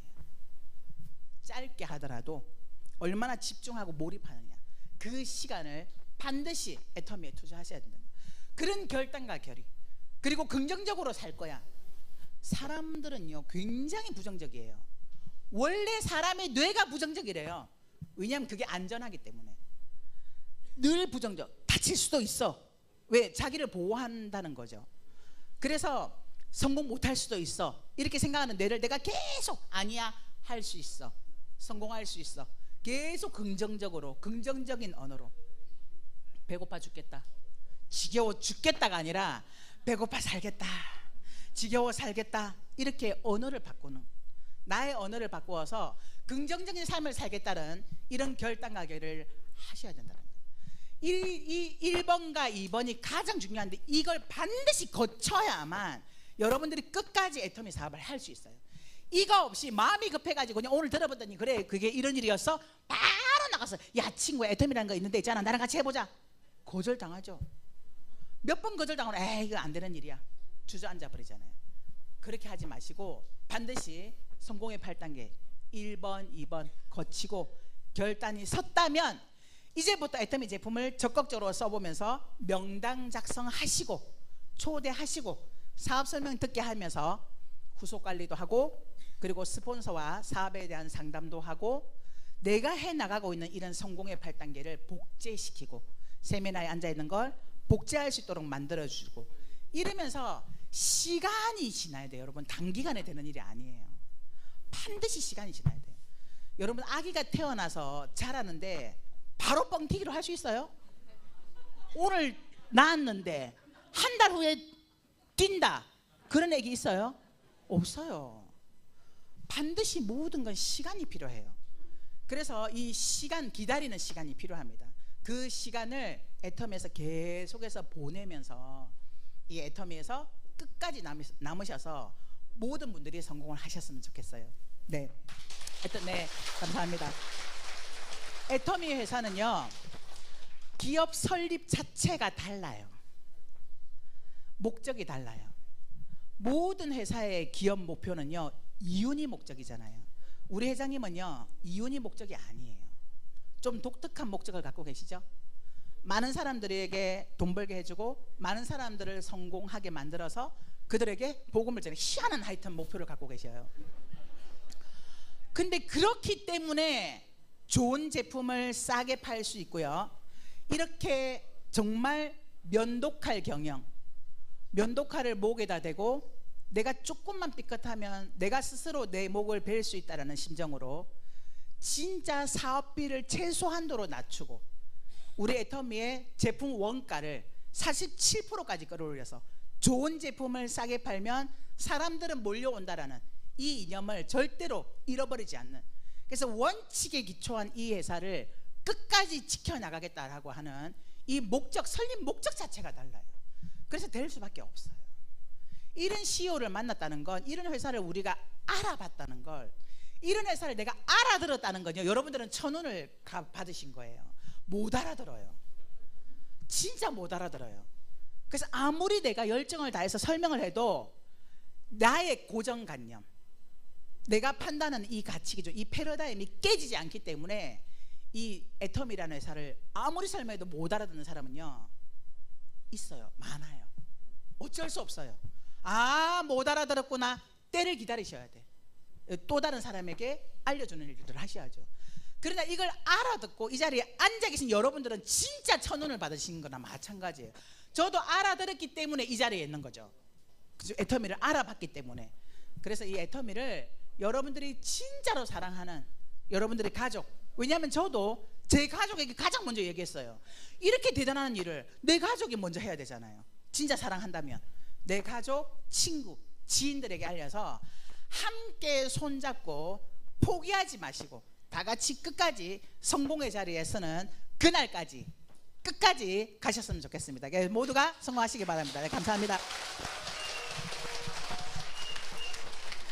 짧게 하더라도 얼마나 집중하고 몰입하느냐, 그 시간을 반드시 애터미에 투자하셔야 된다. 그런 결단과 결의. 그리고 긍정적으로 살 거야. 사람들은요 굉장히 부정적이에요. 원래 사람의 뇌가 부정적이래요. 왜냐하면 그게 안전하기 때문에. 늘 부정적. 다칠 수도 있어. 왜? 자기를 보호한다는 거죠. 그래서 성공 못할 수도 있어 이렇게 생각하는 뇌를 내가 계속 아니야, 할 수 있어, 성공할 수 있어, 계속 긍정적으로, 긍정적인 언어로. 배고파 죽겠다, 지겨워 죽겠다가 아니라 배고파 살겠다, 지겨워 살겠다, 이렇게 언어를 바꾸는, 나의 언어를 바꾸어서 긍정적인 삶을 살겠다는 이런 결단과 결의를 하셔야 된다는 거예요. 1번과 2번이 가장 중요한데 이걸 반드시 거쳐야만 여러분들이 끝까지 애터미 사업을 할 수 있어요. 이거 없이 마음이 급해가지고 그냥 오늘 들어보더니 그래 그게 이런 일이었어, 바로 나가서 야 친구야 애터미라는 거 있는데 있잖아, 나랑 같이 해보자. 거절당하죠. 몇 번 거절당하면 에이 이거 안 되는 일이야, 주저앉아 버리잖아요. 그렇게 하지 마시고 반드시 성공의 8단계 1번 2번 거치고 결단이 섰다면 이제부터 애터미 제품을 적극적으로 써보면서 명당 작성하시고 초대하시고 사업 설명 듣게 하면서 후속 관리도 하고 그리고 스폰서와 사업에 대한 상담도 하고 내가 해나가고 있는 이런 성공의 8단계를 복제시키고 세미나에 앉아있는 걸 복제할 수 있도록 만들어주고 이러면서 시간이 지나야 돼요. 여러분 단기간에 되는 일이 아니에요. 반드시 시간이 지나야 돼요. 여러분 아기가 태어나서 자라는데 바로 뻥튀기로 할 수 있어요? 오늘 낳았는데 한 달 후에 뛴다 그런 애기 있어요? 없어요. 반드시 모든 건 시간이 필요해요. 그래서 이 시간, 기다리는 시간이 필요합니다. 그 시간을 애터미에서 계속해서 보내면서 이 애터미에서 끝까지 남으셔서 모든 분들이 성공을 하셨으면 좋겠어요. 네, 하여튼 네, 감사합니다. 애터미 회사는요 기업 설립 자체가 달라요. 목적이 달라요. 모든 회사의 기업 목표는요 이윤이 목적이잖아요. 우리 회장님은요 이윤이 목적이 아니에요. 좀 독특한 목적을 갖고 계시죠. 많은 사람들에게 돈 벌게 해주고 많은 사람들을 성공하게 만들어서 그들에게 복음을 전해, 희한한 하여튼 목표를 갖고 계셔요. 근데 그렇기 때문에 좋은 제품을 싸게 팔 수 있고요, 이렇게 정말 면도칼 경영, 면도칼을 목에다 대고 내가 조금만 삐끗하면 내가 스스로 내 목을 벨 수 있다는 심정으로 진짜 사업비를 최소한도로 낮추고 우리 애터미의 제품 원가를 47%까지 끌어올려서 좋은 제품을 싸게 팔면 사람들은 몰려온다라는 이 이념을 절대로 잃어버리지 않는, 그래서 원칙에 기초한 이 회사를 끝까지 지켜나가겠다라고 하는 이 목적, 설립 목적 자체가 달라요. 그래서 될 수밖에 없어요. 이런 CEO를 만났다는 건, 이런 회사를 우리가 알아봤다는 걸, 이런 회사를 내가 알아들었다는 건요, 여러분들은 천운을 받으신 거예요. 못 알아들어요. 진짜 못 알아들어요. 그래서 아무리 내가 열정을 다해서 설명을 해도 나의 고정관념, 내가 판단하는 이 가치 기준, 이 패러다임이 깨지지 않기 때문에 이 애텀이라는 회사를 아무리 설명해도 못 알아듣는 사람은요 있어요. 많아요. 어쩔 수 없어요. 아, 못 알아들었구나. 때를 기다리셔야 돼. 또 다른 사람에게 알려주는 일들을 하셔야죠. 그러나 이걸 알아듣고 이 자리에 앉아 계신 여러분들은 진짜 천운을 받으신 거나 마찬가지예요. 저도 알아들었기 때문에 이 자리에 있는 거죠. 애터미를 알아봤기 때문에. 그래서 이 애터미를 여러분들이 진짜로 사랑하는 여러분들의 가족, 왜냐하면 저도 제 가족에게 가장 먼저 얘기했어요. 이렇게 대단한 일을 내 가족이 먼저 해야 되잖아요. 진짜 사랑한다면 내 가족, 친구, 지인들에게 알려서 함께 손잡고 포기하지 마시고 다 같이 끝까지 성공의 자리에 서는 그날까지 끝까지 가셨으면 좋겠습니다. 모두가 성공하시기 바랍니다. 네, 감사합니다.